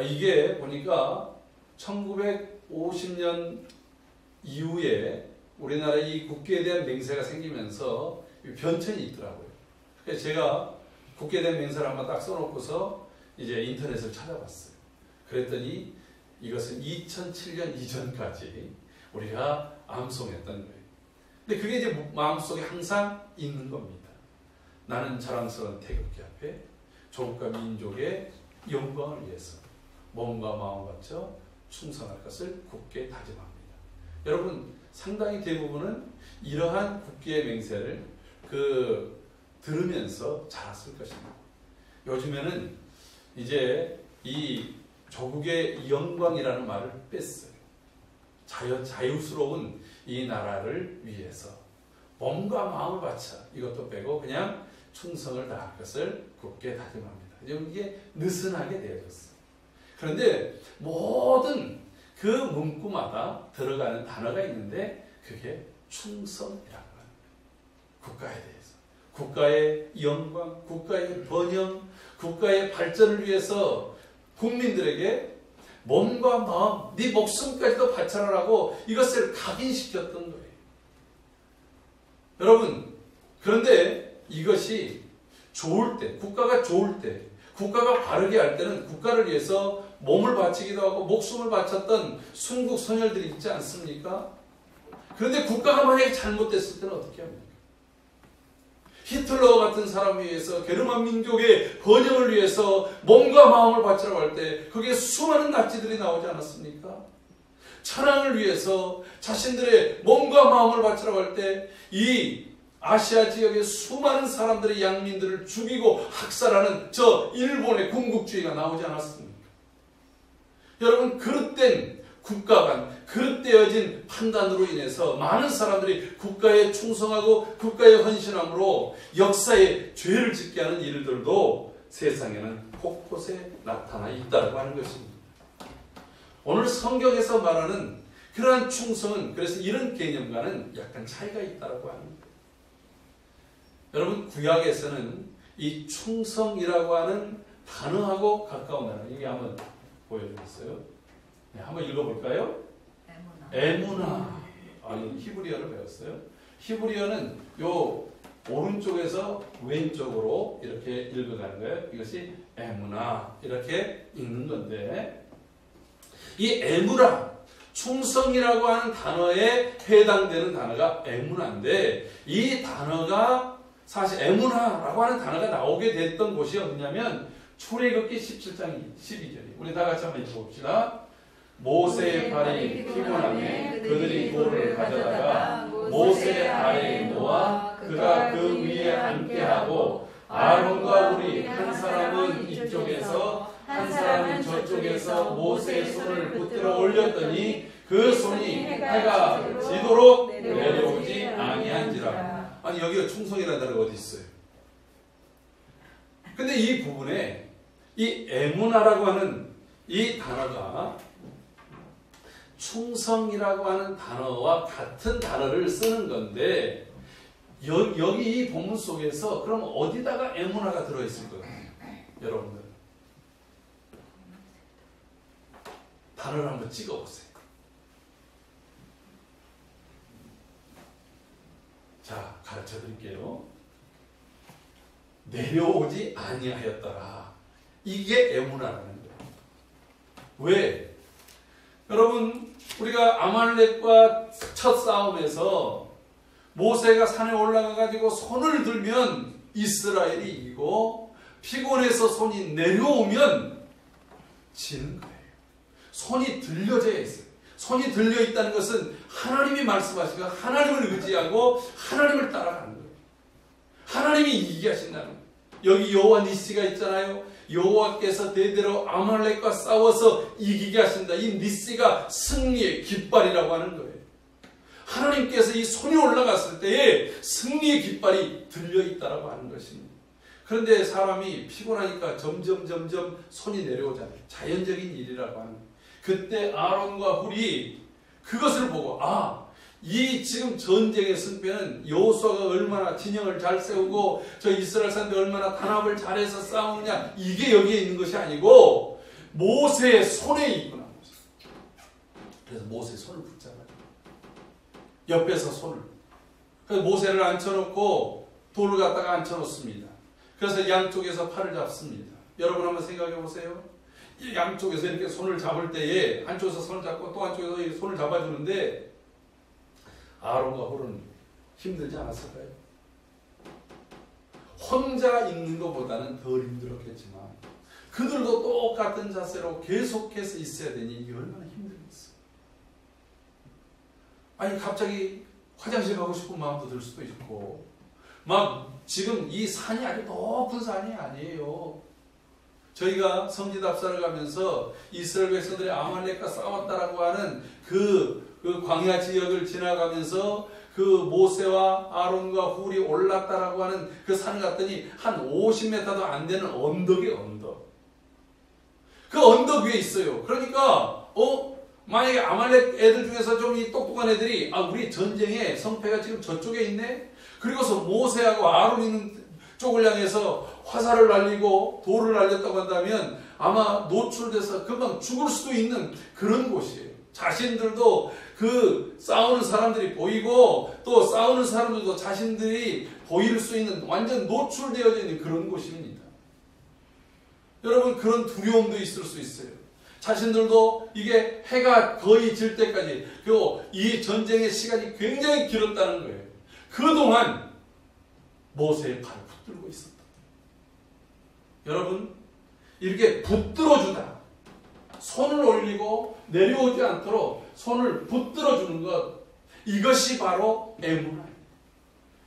이게 보니까 1950년 이후에 우리나라 이 국회에 대한 맹세가 생기면서 변천이 있더라고요. 그래서 제가 국회에 대한 맹세를 한번 딱 써놓고서 이제 인터넷을 찾아봤어요. 그랬더니 이것은 2007년 이전까지 우리가 암송했던 거예요. 근데 그게 이제 마음속에 항상 있는 겁니다. 나는 자랑스러운 태극기 앞에 조국과 민족의 영광을 위해서 몸과 마음을 바쳐 충성할 것을 굳게 다짐합니다. 여러분 상당히 대부분은 이러한 국기의 맹세를 들으면서 자랐을 것입니다. 요즘에는 이제 이 조국의 영광이라는 말을 뺐어요. 자유스러운 이 나라를 위해서 몸과 마음을 바쳐 이것도 빼고 그냥 충성을 다할 것을 굳게 다짐합니다. 이게 느슨하게 되어졌어요. 그런데 모든 그 문구마다 들어가는 단어가 있는데 그게 충성이라고 합니다. 국가에 대해서. 국가의 영광, 국가의 번영, 국가의 발전을 위해서 국민들에게 몸과 마음, 네 목숨까지도 바쳐라라고 이것을 각인시켰던 거예요. 여러분, 그런데 이것이 좋을 때, 국가가 좋을 때, 국가가 바르게 할 때는 국가를 위해서 몸을 바치기도 하고 목숨을 바쳤던 순국 선열들이 있지 않습니까? 그런데 국가가 만약에 잘못됐을 때는 어떻게 합니까? 히틀러 같은 사람을 위해서 게르만 민족의 번영을 위해서 몸과 마음을 바치라고 할 때 거기에 수많은 나치들이 나오지 않았습니까? 천황을 위해서 자신들의 몸과 마음을 바치라고 할 때 이 아시아 지역의 수많은 사람들의 양민들을 죽이고 학살하는 저 일본의 군국주의가 나오지 않았습니까? 여러분, 그릇된 국가관, 그릇되어진 판단으로 인해서 많은 사람들이 국가에 충성하고 국가에 헌신함으로 역사에 죄를 짓게 하는 일들도 세상에는 곳곳에 나타나 있다고 하는 것입니다. 오늘 성경에서 말하는 그러한 충성은 그래서 이런 개념과는 약간 차이가 있다고 합니다. 여러분, 구약에서는 이 충성이라고 하는 단어하고 가까운 단어, 이게 한번 보여드렸어요. 네, 한번 읽어볼까요? 에무나. 히브리어를 배웠어요. 히브리어는 요 오른쪽에서 왼쪽으로 이렇게 읽어가는 거예요. 이것이 에무나 이렇게 읽는 건데, 이 에무나, 충성이라고 하는 단어에 해당되는 단어가 에무나인데, 이 단어가 사실 에무나라고 하는 단어가 나오게 됐던 곳이 어디냐면 출애굽기 17장 12절이. 우리 다 같이 한번 읽어봅시다. 모세의 발이 피곤하매 그들이 돌을 가져다가 모세의 아래에 놓아 그가 그 위에 앉게 하고 아론과 홀이 한 사람은 이쪽에서 한 사람은 저쪽에서 모세의 손을 붙들어 올렸더니 그 손이 해가 지도록 내려오지 아니한지라. 아니, 여기가 충성이라는 단어가 어디 있어요? 근데 이 부분에 이 에무나라고 하는 이 단어가 충성이라고 하는 단어와 같은 단어를 쓰는 건데, 여기 이 본문 속에서 그럼 어디다가 에무나가 들어있을 거예요? 여러분들 단어를 한번 찍어보세요. 자, 가르쳐 드릴게요. 내려오지 아니하였더라. 이게 에무나라는 거예요. 왜? 여러분, 우리가 아말렉과 첫 싸움에서 모세가 산에 올라가가지고 손을 들면 이스라엘이 이기고 피곤해서 손이 내려오면 지는 거예요. 손이 들려져야 있어요. 손이 들려 있다는 것은 하나님이 말씀하시고 하나님을 의지하고 하나님을 따라가는 거예요. 하나님이 이기게 하신다는 거예요. 여기 여호와 니시가 있잖아요. 여호와께서 대대로 아말렉과 싸워서 이기게 하신다. 이 니시가 승리의 깃발이라고 하는 거예요. 하나님께서 이 손이 올라갔을 때에 승리의 깃발이 들려있다라고 하는 것입니다. 그런데 사람이 피곤하니까 점점 손이 내려오잖아요. 자연적인 일이라고 하는 거예요. 그때 아론과 훌이 그것을 보고, 이 지금 전쟁의 승패는 여호수아가 얼마나 진영을 잘 세우고 저 이스라엘 사람들이 얼마나 단합을 잘해서 싸우느냐, 이게 여기에 있는 것이 아니고 모세의 손에 있구나. 그래서 모세의 손을 붙잡아요. 옆에서 손을. 그래서 모세를 앉혀놓고 돌을 갖다가 앉혀놓습니다. 그래서 양쪽에서 팔을 잡습니다. 여러분 한번 생각해 보세요. 이 양쪽에서 이렇게 손을 잡을 때에 한쪽에서 손을 잡고 또 한쪽에서 손을 잡아주는데 아론과 홀은 힘들지 않았을까요? 혼자 있는 것보다는 덜 힘들었겠지만 그들도 똑같은 자세로 계속해서 있어야 되니 이게 얼마나 힘들겠어요. 아니 갑자기 화장실 가고 싶은 마음도 들 수도 있고 막 지금 이 산이 아주 높은 산이 아니에요. 저희가 성지답사를 가면서 이스라엘 백성들이 아말렉과 싸웠다라고 하는 그 광야 지역을 지나가면서 그 모세와 아론과 훌이 올랐다라고 하는 그 산을 갔더니 한 50m도 안 되는 언덕이 언덕. 그 언덕 위에 있어요. 그러니까 만약에 아말렉 애들 중에서 좀 이 똑똑한 애들이 우리 전쟁에 성패가 지금 저쪽에 있네? 그리고서 모세하고 아론 있는 쪽을 향해서 화살을 날리고 돌을 날렸다고 한다면 아마 노출돼서 금방 죽을 수도 있는 그런 곳이에요. 자신들도 그 싸우는 사람들이 보이고 또 싸우는 사람들도 자신들이 보일 수 있는 완전 노출되어져 있는 그런 곳입니다. 여러분 그런 두려움도 있을 수 있어요. 자신들도 이게 해가 거의 질 때까지 그리고 이 전쟁의 시간이 굉장히 길었다는 거예요. 그동안 모세의 팔을 붙들고 있었다. 여러분 이렇게 붙들어주다. 손을 올리고 내려오지 않도록 손을 붙들어주는 것, 이것이 바로 에무나예요.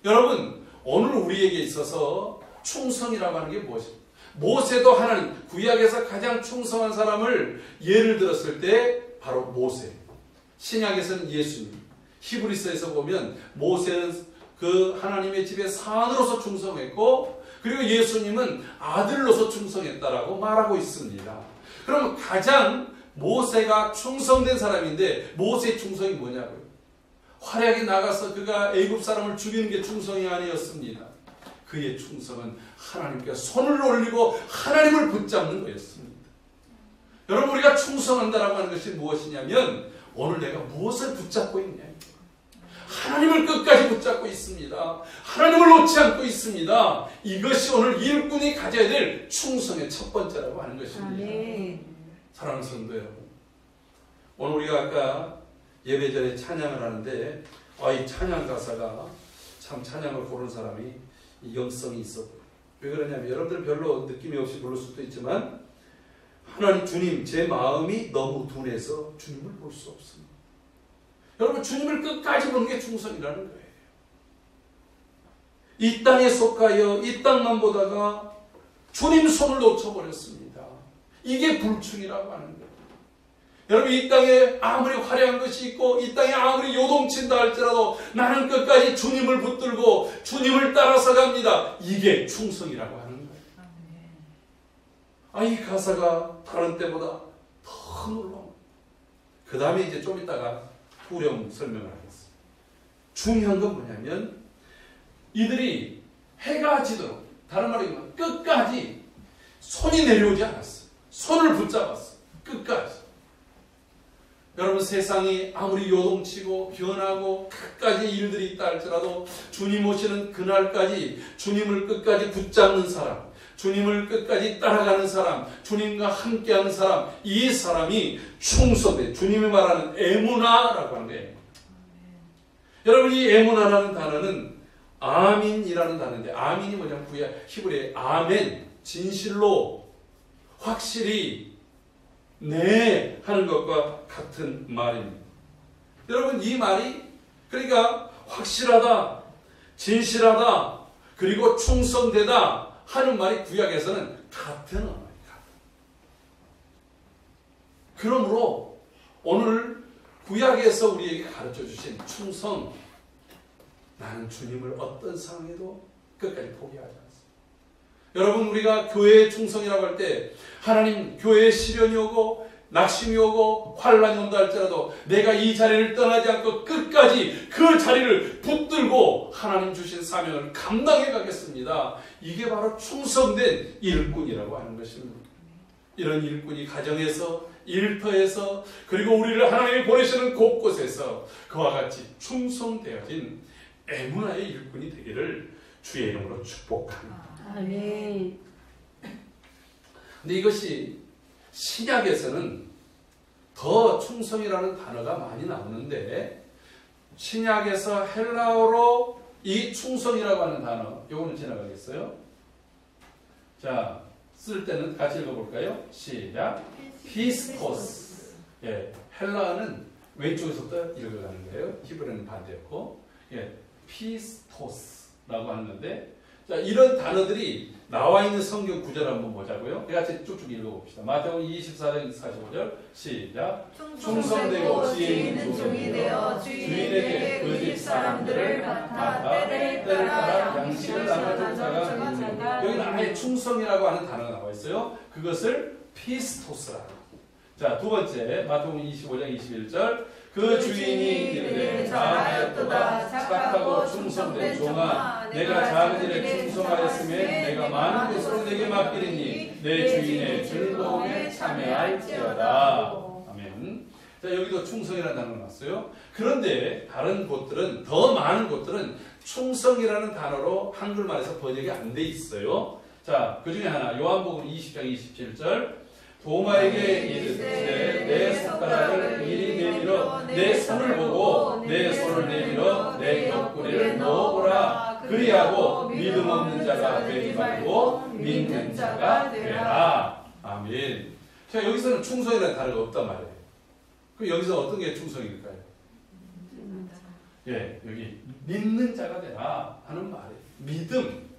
여러분 오늘 우리에게 있어서 충성이라고 하는 게 무엇입니까? 모세도 하나님 구약에서 가장 충성한 사람을 예를 들었을 때 바로 모세, 신약에서는 예수님, 히브리서에서 보면 모세는 그 하나님의 집에 사안으로서 충성했고 그리고 예수님은 아들로서 충성했다라고 말하고 있습니다. 그럼 가장 모세가 충성된 사람인데 모세의 충성이 뭐냐고요? 활약이 나가서 그가 애굽 사람을 죽이는 게 충성이 아니었습니다. 그의 충성은 하나님께 손을 올리고 하나님을 붙잡는 거였습니다. 여러분 우리가 충성한다라고 하는 것이 무엇이냐면 오늘 내가 무엇을 붙잡고 있냐? 하나님을 끝까지 붙잡고 있습니다. 하나님을 놓지 않고 있습니다. 이것이 오늘 일꾼이 가져야 될 충성의 첫 번째라고 하는 것입니다. 아멘. 사랑하는 성도 여러분, 오늘 우리가 아까 예배 전에 찬양을 하는데 이 찬양 가사가 참 찬양을 고르는 사람이 영성이 있어 보여요. 왜 그러냐면 여러분들 별로 느낌이 없이 부를 수도 있지만 하나님 주님 제 마음이 너무 둔해서 주님을 볼 수 없습니다. 여러분 주님을 끝까지 보는 게 충성이라는 거예요. 이 땅에 속하여 이 땅만 보다가 주님 손을 놓쳐버렸습니다. 이게 불충이라고 하는 거예요. 여러분 이 땅에 아무리 화려한 것이 있고 이 땅에 아무리 요동친다 할지라도 나는 끝까지 주님을 붙들고 주님을 따라서 갑니다. 이게 충성이라고 하는 거예요. 이 가사가 다른 때보다 더 놀라워. 그 다음에 이제 좀 이따가 후렴 설명을 하겠습니다. 중요한 건 뭐냐면 이들이 해가 지도록 다른 말로 끝까지 손이 내려오지 않았어요. 손을 붙잡았어요. 끝까지. 여러분 세상이 아무리 요동치고 변하고 끝까지 일들이 있다 할지라도 주님 오시는 그날까지 주님을 끝까지 붙잡는 사람, 주님을 끝까지 따라가는 사람, 주님과 함께하는 사람, 이 사람이 충성돼. 주님이 말하는 에무나라고 하는 거예요. 여러분 이 에무나라는 단어는 아민이라는 단어인데 아민이 뭐냐면 히브리의 아멘, 진실로, 확실히, 네 하는 것과 같은 말입니다. 여러분 이 말이 그러니까 확실하다, 진실하다, 그리고 충성되다 하는 말이 구약에서는 같은 언어입니다. 그러므로 오늘 구약에서 우리에게 가르쳐 주신 충성, 나는 주님을 어떤 상황에도 끝까지 포기하지 않습니다. 여러분 우리가 교회의 충성이라고 할 때 하나님 교회에 시련이 오고 낙심이 오고 환란이 온다 할지라도 내가 이 자리를 떠나지 않고 끝까지 그 자리를 붙들고 하나님 주신 사명을 감당해 가겠습니다. 이게 바로 충성된 일꾼이라고 하는 것입니다. 이런 일꾼이 가정에서 일터에서 그리고 우리를 하나님이 보내시는 곳곳에서 그와 같이 충성되어진 에무나의 일꾼이 되기를 주의 이름으로 축복합니다. 아멘. 근데 이것이 신약에서는 더 충성이라는 단어가 많이 나오는데 신약에서 헬라어로 이 충성이라고 하는 단어, 요거는 지나가겠어요? 자, 쓸 때는 같이 읽어볼까요? 시작. 피스토스. 헬라어는 왼쪽에서부터 읽어가는 거예요. 히브리는 반대였고, 예, 피스토스라고 하는 건데, 자, 이런 단어들이 나와 있는 성경 구절을 한번 보자고요. 같이 쭉쭉 읽어봅시다. 마태복음 24장 45절 시작. 충성되고 지혜 있는 종이 되어 주인에게 그 집 사람들을 맡아 때를 따라 양식을 나눠줄 자가 있느니라. 여기 아예 충성이라고 하는 단어가 나와 있어요. 그것을 피스토스라고. 자, 두 번째 마태복음 25장 21절. 그 주인이 이르되 잘하였도다 착하고 충성된 종아 내가 작은 일에 충성하였으면 내가 많은 것으로 내게 맡기리니 내 주인의 즐거움에 참여할지어다. 아멘. 자, 여기도 충성이라는 단어가 나왔어요. 그런데 다른 곳들은, 더 많은 곳들은 충성이라는 단어로 한글말에서 번역이 안 돼 있어요. 자, 그 중에 하나 요한복음 20장 27절. 도마에게 이르되 내 손가락을 이리 내밀어 내 손을 보고 내 손을 내밀어 내 옆구리를 넣어보라. 그리하고 믿음 없는 자가 되지 말고 믿는 자가 되라. 아멘. 자, 여기서는 충성이라는 단어가 없단 말이에요. 그럼 여기서 어떤 게 충성일까요? 예, 여기 믿는 자가 되라 하는 말이에요. 믿음.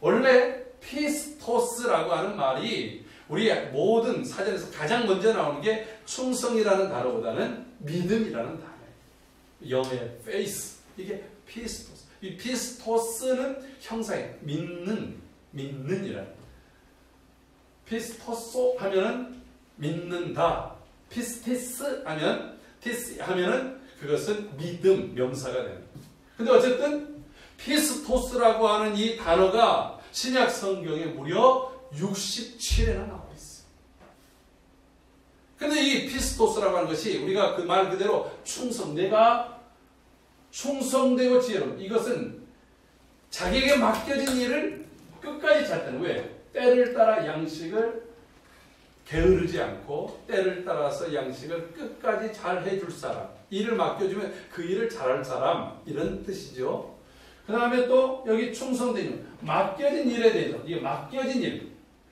원래 피스토스라고 하는 말이 우리 모든 사전에서 가장 먼저 나오는 게 충성이라는 단어보다는 믿음이라는 단어예요. 영어의 faith. 이게 피스토스. 이 피스토스는 형상이에요. 믿는이라는. 피스토소 하면은 믿는다. 피스티스 하면, 티스 하면은 그것은 믿음, 명사가 되는 거예요. 근데 어쨌든 피스토스라고 하는 이 단어가 신약 성경에 무려 67회나 나와 있어요. 근데 이 피스토스라고 하는 것이 우리가 그 말 그대로 충성, 내가 충성되고 지혜로운, 이것은 자기에게 맡겨진 일을 끝까지 잘 때는, 왜? 때를 따라 양식을 게으르지 않고 때를 따라서 양식을 끝까지 잘 해줄 사람, 일을 맡겨주면 그 일을 잘할 사람, 이런 뜻이죠. 그 다음에 또 여기 충성된 일, 맡겨진 일에 대해서, 이게 맡겨진 일,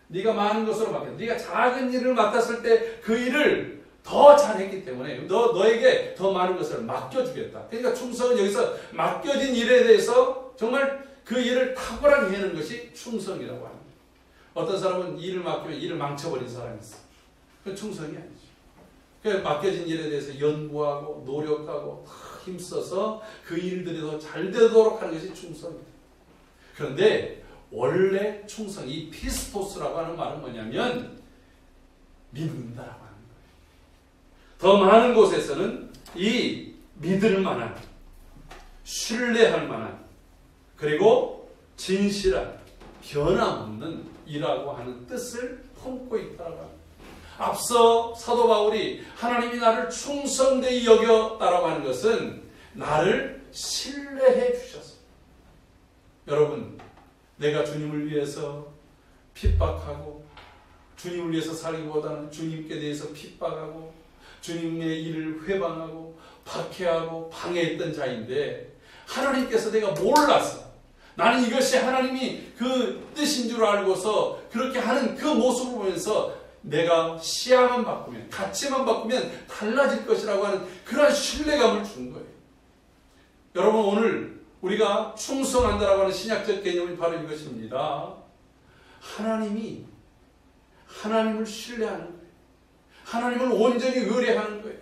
네가 많은 것으로 맡겼다. 네가 작은 일을 맡았을 때 그 일을 더 잘했기 때문에 너에게 더 많은 것을 맡겨주겠다. 그러니까 충성은 여기서 맡겨진 일에 대해서 정말 그 일을 탁월하게 해내는 것이 충성이라고 합니다. 어떤 사람은 일을 맡기면 일을 망쳐버린 사람이 있어. 그건 충성이 아니죠. 그래서 맡겨진 일에 대해서 연구하고 노력하고 힘써서 그 일들이 더 잘 되도록 하는 것이 충성입니다. 그런데 원래 충성, 이 피스토스라고 하는 말은 뭐냐면 믿는다라고 하는 거예요. 더 많은 곳에서는 이 믿을 만한, 신뢰할 만한, 그리고 진실한, 변함없는 이라고 하는 뜻을 품고 있다고 합니다. 앞서 사도 바울이 하나님이 나를 충성되이 여겼다라고 하는 것은 나를 신뢰해 주셨습니다. 여러분, 내가 주님을 위해서 핍박하고 주님을 위해서 살기보다는 주님께 대해서 핍박하고 주님의 일을 회방하고 박해하고 방해했던 자인데 하나님께서 내가 몰라서 나는 이것이 하나님이 그 뜻인 줄 알고서 그렇게 하는 그 모습을 보면서 내가 시야만 바꾸면, 가치만 바꾸면 달라질 것이라고 하는 그런 신뢰감을 준 거예요. 여러분, 오늘 우리가 충성한다라고 하는 신약적 개념이 바로 이것입니다. 하나님이 하나님을 신뢰하는 거예요. 하나님을 온전히 의뢰하는 거예요.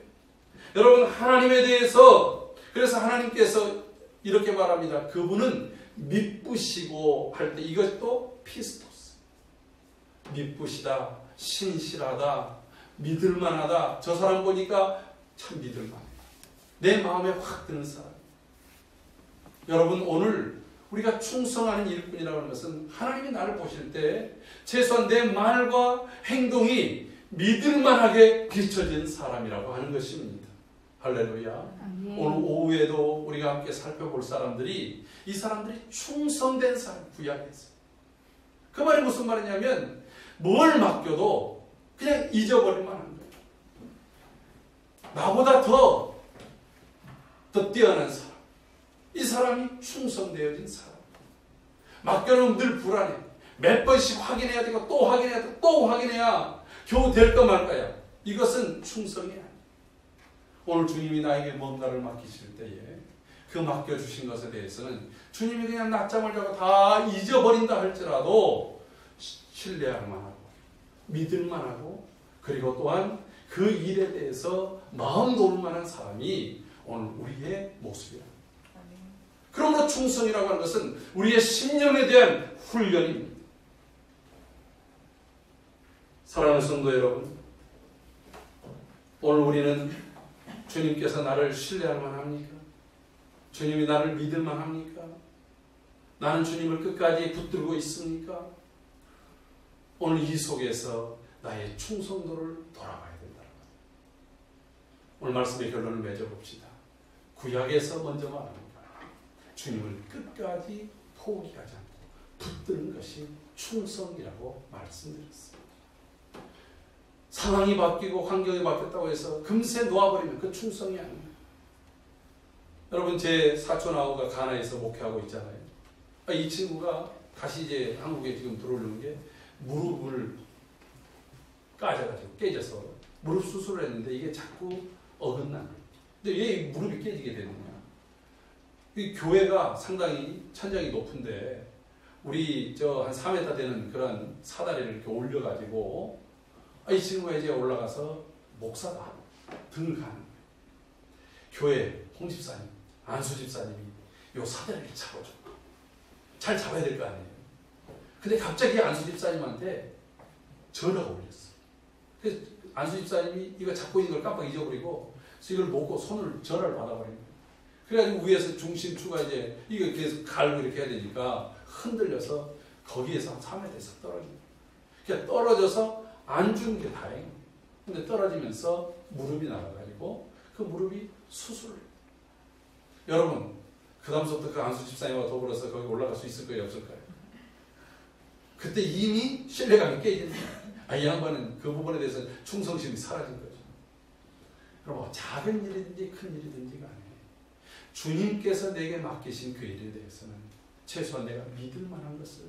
여러분, 하나님에 대해서, 그래서 하나님께서 이렇게 말합니다. 그분은 미쁘시고 할 때 이것도 피스토스. 미쁘시다, 신실하다, 믿을만하다. 저 사람 보니까 참 믿을만해. 내 마음에 확 드는 사람. 여러분, 오늘 우리가 충성하는 일꾼이라고 하는 것은 하나님이 나를 보실 때 최소한 내 말과 행동이 믿을만하게 비춰진 사람이라고 하는 것입니다. 할렐루야. 아멘. 오늘 오후에도 우리가 함께 살펴볼 사람들이, 이 사람들이 충성된 사람, 구약에서. 그 말이 무슨 말이냐면 뭘 맡겨도 그냥 잊어버릴만 한 거예요. 나보다 더 뛰어난 사람, 이 사람이 충성되어진 사람. 맡겨놓으면 늘 불안해. 몇 번씩 확인해야 되고 또 확인해야 되고 또 확인해야 겨우 될까 말까야. 이것은 충성이 아니에요. 오늘 주님이 나에게 뭔가를 맡기실 때에 그 맡겨주신 것에 대해서는 주님이 그냥 낮잠을 자고 다 잊어버린다 할지라도 신뢰할 만하고 믿을 만하고 그리고 또한 그 일에 대해서 마음 놓을 만한 사람이 오늘 우리의 모습이다. 그러므로 충성이라고 하는 것은 우리의 신념에 대한 훈련입니다. 사랑하는 성도 여러분, 오늘 우리는 주님께서 나를 신뢰할 만합니까? 주님이 나를 믿을 만합니까? 나는 주님을 끝까지 붙들고 있습니까? 오늘 이 속에서 나의 충성도를 돌아봐야 된다. 오늘 말씀의 결론을 맺어봅시다. 구약에서 먼저 말합니다. 주님을 끝까지 포기하지 않고 붙드는 것이 충성이라고 말씀드렸습니다. 상황이 바뀌고 환경이 바뀌었다고 해서 금세 놓아버리면 그 충성이 아닙니다. 여러분, 제 사촌아우가 가나에서 목회하고 있잖아요. 이 친구가 다시 이제 한국에 지금 들어오는 게 무릎을 까져가지고 깨져서 무릎 수술을 했는데 이게 자꾸 어긋나는 거예요. 근데 왜 무릎이 깨지게 되느냐? 이 교회가 상당히 천장이 높은데 우리 저 한 4m 되는 그런 사다리를 이렇게 올려가지고 이 친구가 이제 올라가서 목사가 등을 가는 거예요. 교회 홍 집사님, 안수 집사님이 요 사다리를 잡아줘. 잘 잡아야 될 거 아니에요. 근데 갑자기 안수 집사님한테 전화가 올렸어. 그래서 안수 집사님이 이거 잡고 있는 걸 깜빡 잊어버리고 그래서 이걸 놓고 손을 전화를 받아버린 거예요. 그래가지고 위에서 중심추가 이제 이거 계속 갈고 이렇게 해야 되니까 흔들려서 거기에서 한 3m에서 떨어진 거예요. 그러니까 떨어져서 안 죽은 게 다행이에요. 근데 떨어지면서 무릎이 나가가지고 그 무릎이 수술을. 여러분, 그 다음부터 그 안수 집사님과 더불어서 거기 올라갈 수 있을 거예요, 없을까요? 그때 이미 신뢰감이 깨진 거예요. 이 양반은 그 부분에 대해서 충성심이 사라진 거죠. 여러분, 작은 일이든지 큰 일이든지가 아니에요. 주님께서 내게 맡기신 그 일에 대해서는 최소한 내가 믿을 만한 것을,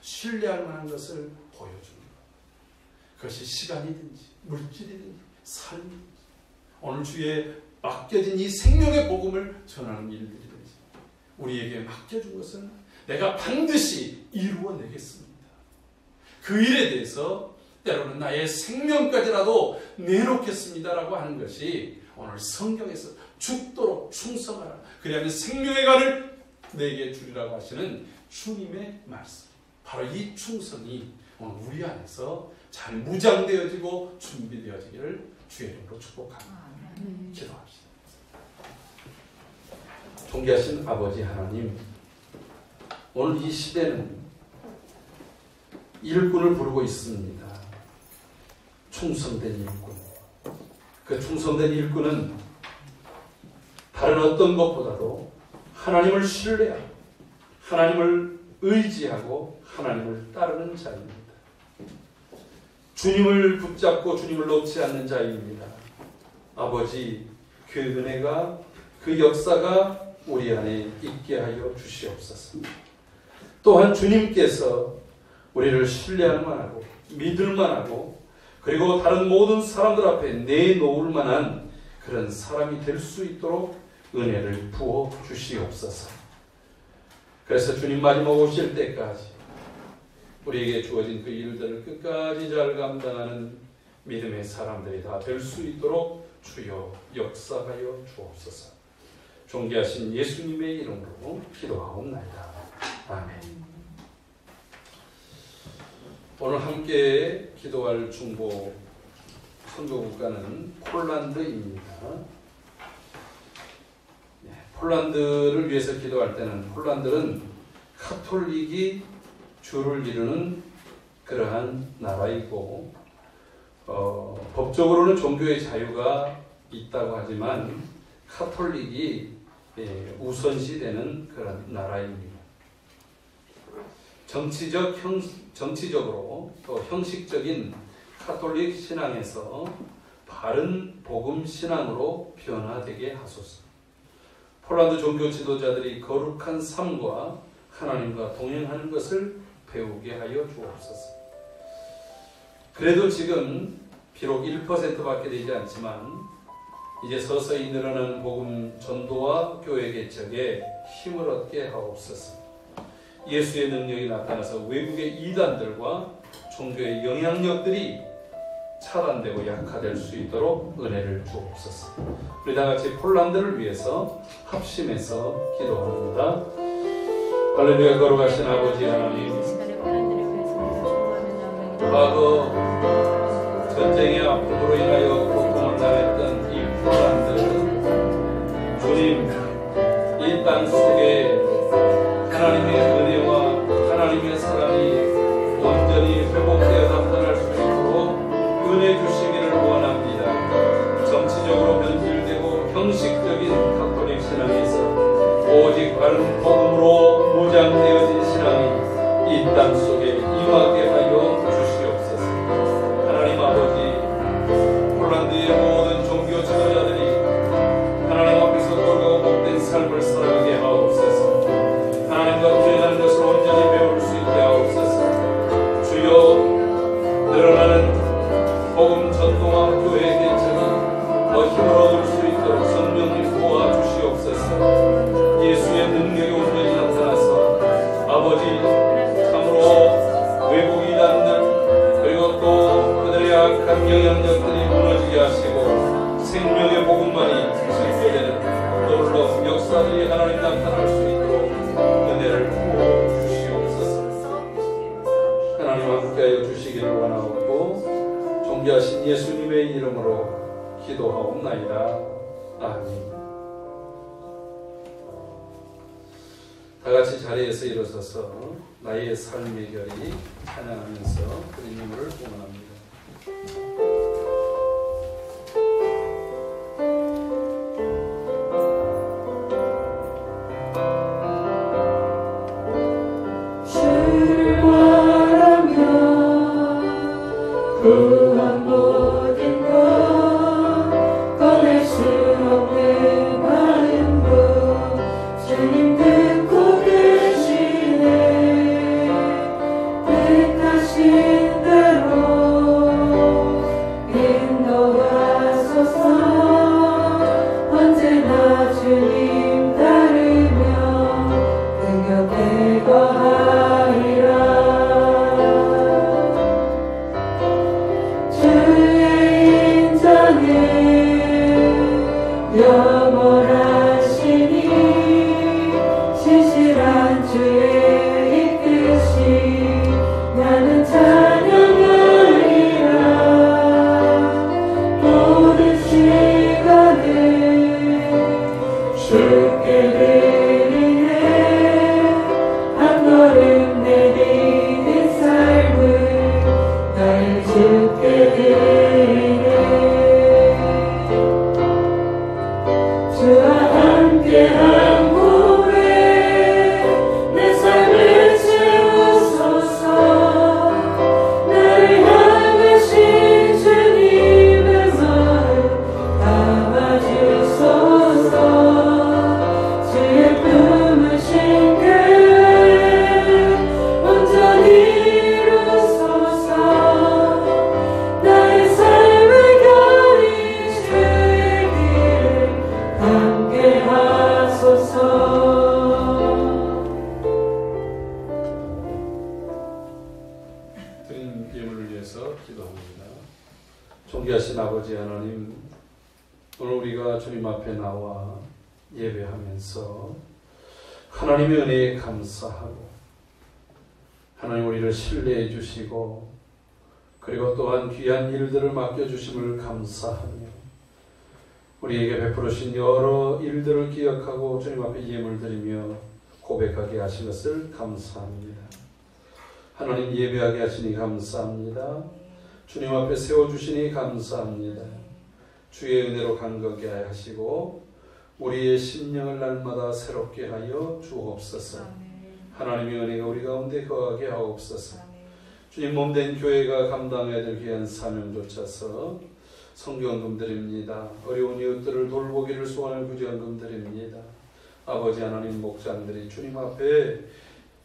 신뢰할 만한 것을 보여주는 것. 그것이 시간이든지 물질이든지 삶이든지 오늘 주에 맡겨진 이 생명의 복음을 전하는 일들이든지 우리에게 맡겨준 것은 내가 반드시 이루어내겠습니다. 그 일에 대해서 때로는 나의 생명까지라도 내놓겠습니다라고 하는 것이 오늘 성경에서 죽도록 충성하라. 그리하면 생명의 간을 내게 주리라고 하시는 주님의 말씀. 바로 이 충성이 오늘 우리 안에서 잘 무장되어지고 준비되어지기를 주의 이름으로 축복합니다. 기도합시다. 존귀하신 아버지 하나님, 오늘 이 시대는 일꾼을 부르고 있습니다. 충성된 일꾼. 그 충성된 일꾼은 다른 어떤 것보다도 하나님을 신뢰하고 하나님을 의지하고 하나님을 따르는 자입니다. 주님을 붙잡고 주님을 놓지 않는 자입니다. 아버지, 그 은혜가, 그 역사가 우리 안에 있게 하여 주시옵소서. 또한 주님께서 우리를 신뢰할 만하고 믿을 만하고 그리고 다른 모든 사람들 앞에 내놓을 만한 그런 사람이 될 수 있도록 은혜를 부어 주시옵소서. 그래서 주님 마지막 오실 때까지 우리에게 주어진 그 일들을 끝까지 잘 감당하는 믿음의 사람들이 다 될 수 있도록 주여 역사하여 주옵소서. 존귀하신 예수님의 이름으로 기도하옵나이다. 아멘. 오늘 함께 기도할 중보 선교 국가는 폴란드입니다. 폴란드를 위해서 기도할 때는 폴란드는 카톨릭이 주를 이루는 그러한 나라이고 법적으로는 종교의 자유가 있다고 하지만 카톨릭이 우선시되는 그런 나라입니다. 정치적으로 또 형식적인 카톨릭 신앙에서 바른 복음 신앙으로 변화되게 하소서. 폴란드 종교 지도자들이 거룩한 삶과 하나님과 동행하는 것을 배우게 하여 주옵소서. 그래도 지금 비록 1%밖에 되지 않지만 이제 서서히 늘어나는 복음 전도와 교회 개척에 힘을 얻게 하옵소서. 예수의 능력이 나타나서 외국의 이단들과 종교의 영향력들이 차단되고 약화될 수 있도록 은혜를 주옵소서. 우리 다 같이 폴란드를 위해서 합심해서 기도합니다. 할렐루야. 거룩하신 아버지 하나님, 과거 전쟁의 아픔으로 인하여 고통을 당했던 이 폴란드, 주님, 이 땅 속에 하나님의 은혜와 하나님의 사랑이 온전히 회복되어 나타날 수 있도록 은혜 주시기를 원합니다. 정치적으로 변질되고 형식적인 가톨릭 신앙에서 오직 바른 복음으로 무장되어진 신앙이 이 땅 속에 임하게 하여 주시옵소서. 하나님 아버지, 폴란드의 모든 종교 지도자들이 하나님 앞에서 돌아가고 복된 삶을 살아가게 하옵소서. 하나님과 교회라는 것을 온전히 배울 수 있게 하옵소서. 주여, 늘어나는 복음 전도와 교회 개척이 더 힘을 얻을 수 있도록 성령님 도와주시옵소서. 예수의 능력이 온전히 나타나서 아버지, 참으로 외국 이단들 그리고 또 그들의 악한 영향력들이 무너지게 하시고 생명의 복음만이 실제되는 놀라운 역사들이 하나님 나타날 수 있도록 은혜를 부어주시옵소서. 하나님 함께하여 주시기를 원하옵고 존귀하신 예수님의 이름으로 기도하옵나이다. 아멘. 다같이 자리에서 일어서서 나의 삶의 결이 찬양하면서 그리님을 봉헌합니다. 주를 바라며 구한 모든 것 꺼낼 수 없는 마음도 주님 듣고 계시네. 뜻하신 대로 인도하소서. 언제나 주님 따르며 그 곁에 거하리라. 주의 인자는 영원하시니 신실한 주의 이끄심 나는 찬양하리라. 모든 시간을 주께 드리네. 한 걸음 내디딘 삶을 날 주께 드리네. 주와 함께한 고백 내 삶을 채우소서. 나를 향하신 주님의 마음 담아주소서. 주의 품으신 계획 온전히 이루소서. 나의 삶을 가린 주의 길을 함께 하소서. 주님 예물을 위해서 기도합니다. 존귀하신 아버지 하나님, 오늘 우리가 주님 앞에 나와 예배하면서 하나님의 은혜에 감사하고 하나님 우리를 신뢰해 주시고 그리고 또한 귀한 일들을 맡겨주심을 감사하며 우리에게 베풀으신 여러 일들을 기억하고 주님 앞에 예물 드리며 고백하게 하신 것을 감사합니다. 하나님 예배하게 하시니 감사합니다. 주님 앞에 세워주시니 감사합니다. 주의 은혜로 간거게 하시고 우리의 심령을 날마다 새롭게 하여 주옵소서. 하나님의 은혜가 우리 가운데 거하게 하옵소서. 주님 몸된 교회가 감당해야 될 귀한 사명조차서 성경금 드립니다. 어려운 이웃들을 돌보기를 소원하는 구제헌금 드립니다. 아버지 하나님 목장들이 주님 앞에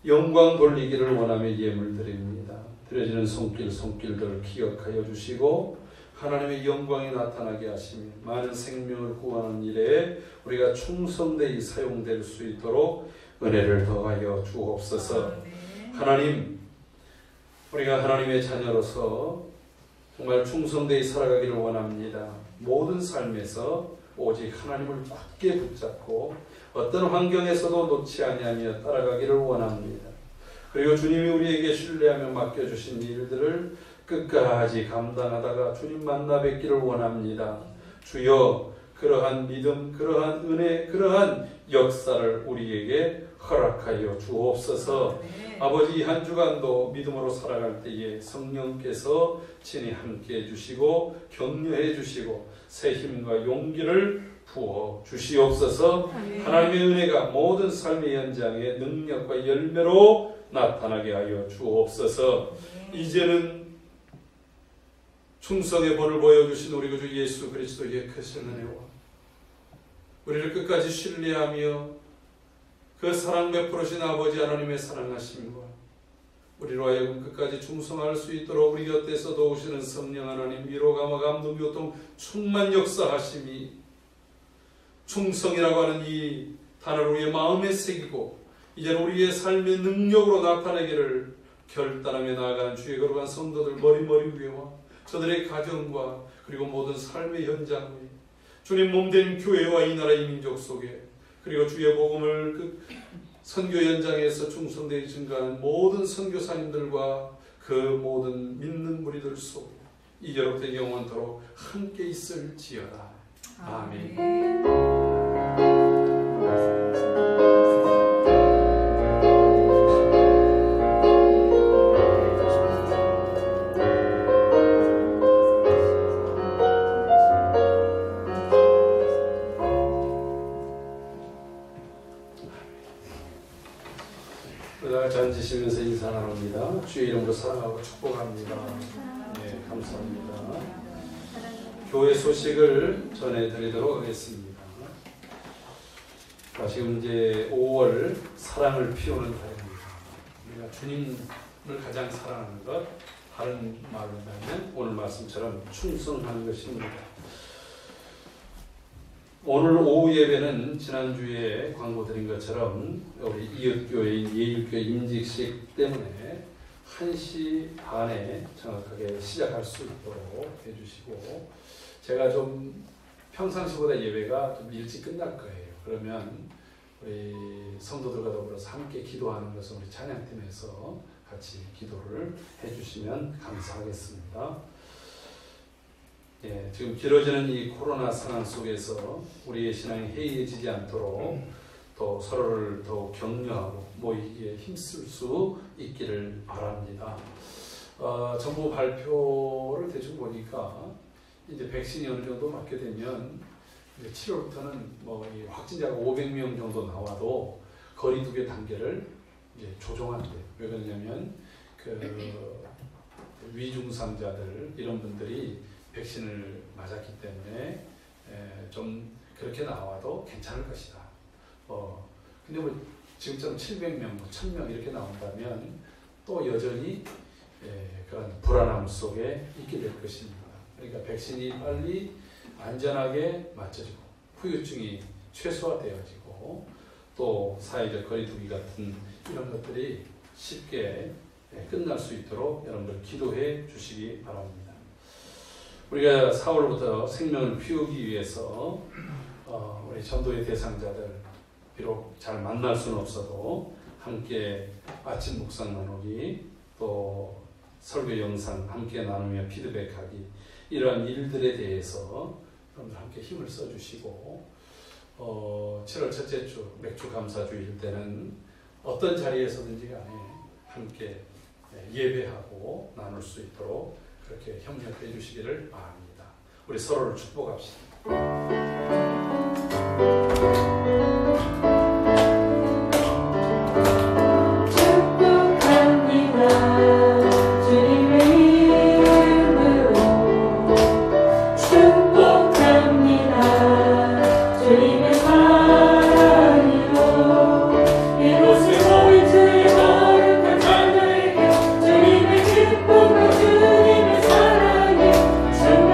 영광 돌리기를 원하며 예물 드립니다. 드려지는 손길들을 기억하여 주시고 하나님의 영광이 나타나게 하시며 많은 생명을 구하는 일에 우리가 충성되이 사용될 수 있도록 은혜를 더하여 주옵소서. 하나님, 우리가 하나님의 자녀로서 정말 충성되이 살아가기를 원합니다. 모든 삶에서 오직 하나님을 굳게 붙잡고 어떤 환경에서도 놓지 아니하며 따라가기를 원합니다. 그리고 주님이 우리에게 신뢰하며 맡겨주신 일들을 끝까지 감당하다가 주님 만나 뵙기를 원합니다. 주여, 그러한 믿음, 그러한 은혜, 그러한 역사를 우리에게 허락하여 주옵소서. 아버지, 이 한 주간도 믿음으로 살아갈 때에 성령께서 친히 함께해 주시고 격려해 주시고 새 힘과 용기를 부어 주시옵소서. 하나님의 은혜가 모든 삶의 현장에 능력과 열매로 나타나게 하여 주옵소서. 이제는 충성의 본을 보여주신 우리 구주 예수 그리스도의 크신 은혜와 우리를 끝까지 신뢰하며 그 사랑 베풀으신 아버지 하나님의 사랑하심과 우리로 하여금 끝까지 충성할 수 있도록 우리 곁에서 도우시는 성령 하나님 위로감화 감동 교통 충만 역사하심이 충성이라고 하는 이 단어를 우리의 마음에 새기고 이제 우리의 삶의 능력으로 나타내기를 결단하며 나아가는 주의 거룩한 성도들 머리 위에와 저들의 가정과 그리고 모든 삶의 현장 위에 주님 몸된 교회와 이 나라의 민족 속에 그리고 주의 복음을 그 선교 현장에서 충성되이 증가하는 모든 선교사님들과 그 모든 믿는 무리들 속에 이제로부터 영원토록 함께 있을지어다. 아멘. 앉으시면서 인사 나눕니다. 주의 이름으로 사랑하고 축복합니다. 네, 감사합니다. 교회 소식을 전해드리도록 하겠습니다. 지금 이제 5월 사랑을 피우는 달입니다. 우리가 주님을 가장 사랑하는 것, 다른 말로 하면 오늘 말씀처럼 충성하는 것입니다. 오늘 오후 예배는 지난주에 광고드린 것처럼 우리 이웃교회인 예일교회 임직식 때문에 1시 반에 정확하게 시작할 수 있도록 해주시고 제가 좀 평상시보다 예배가 좀 일찍 끝날 거예요. 그러면 우리 성도들과 더불어서 함께 기도하는 것을 우리 찬양팀에서 같이 기도를 해주시면 감사하겠습니다. 예, 지금 길어지는 이 코로나 상황 속에서 우리의 신앙이 해이해지지 않도록 또 서로를 더 격려하고 모이기에 힘쓸 수 있기를 바랍니다. 정부 발표를 대충 보니까 이제 백신이 어느 정도 맞게 되면 이제 7월부터는 뭐 이 확진자가 500명 정도 나와도 거리두기 단계를 이제 조정한대요. 왜 그러냐면 그 위중상자들 이런 분들이 백신을 맞았기 때문에 좀 그렇게 나와도 괜찮을 것이다. 근데 뭐 지금처럼 700명, 1000명 이렇게 나온다면 또 여전히 그런 불안함 속에 있게 될 것입니다. 그러니까 백신이 빨리 안전하게 맞춰지고 후유증이 최소화되어지고 또 사회적 거리두기 같은 이런 것들이 쉽게 끝날 수 있도록 여러분들 기도해 주시기 바랍니다. 우리가 4월부터 생명을 피우기 위해서 우리 전도의 대상자들 비록 잘 만날 수는 없어도 함께 아침 묵상 나누기 또 설교 영상 함께 나누며 피드백하기 이러한 일들에 대해서 여러분들 함께 힘을 써주시고 7월 첫째 주 맥주 감사주일 때는 어떤 자리에서든지 간에 함께 예배하고 나눌 수 있도록 그렇게 협력해 주시기를 바랍니다. 우리 서로를 축복합시다. 주님의 기쁨과 주님의 사랑이 정말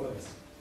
하겠습니다.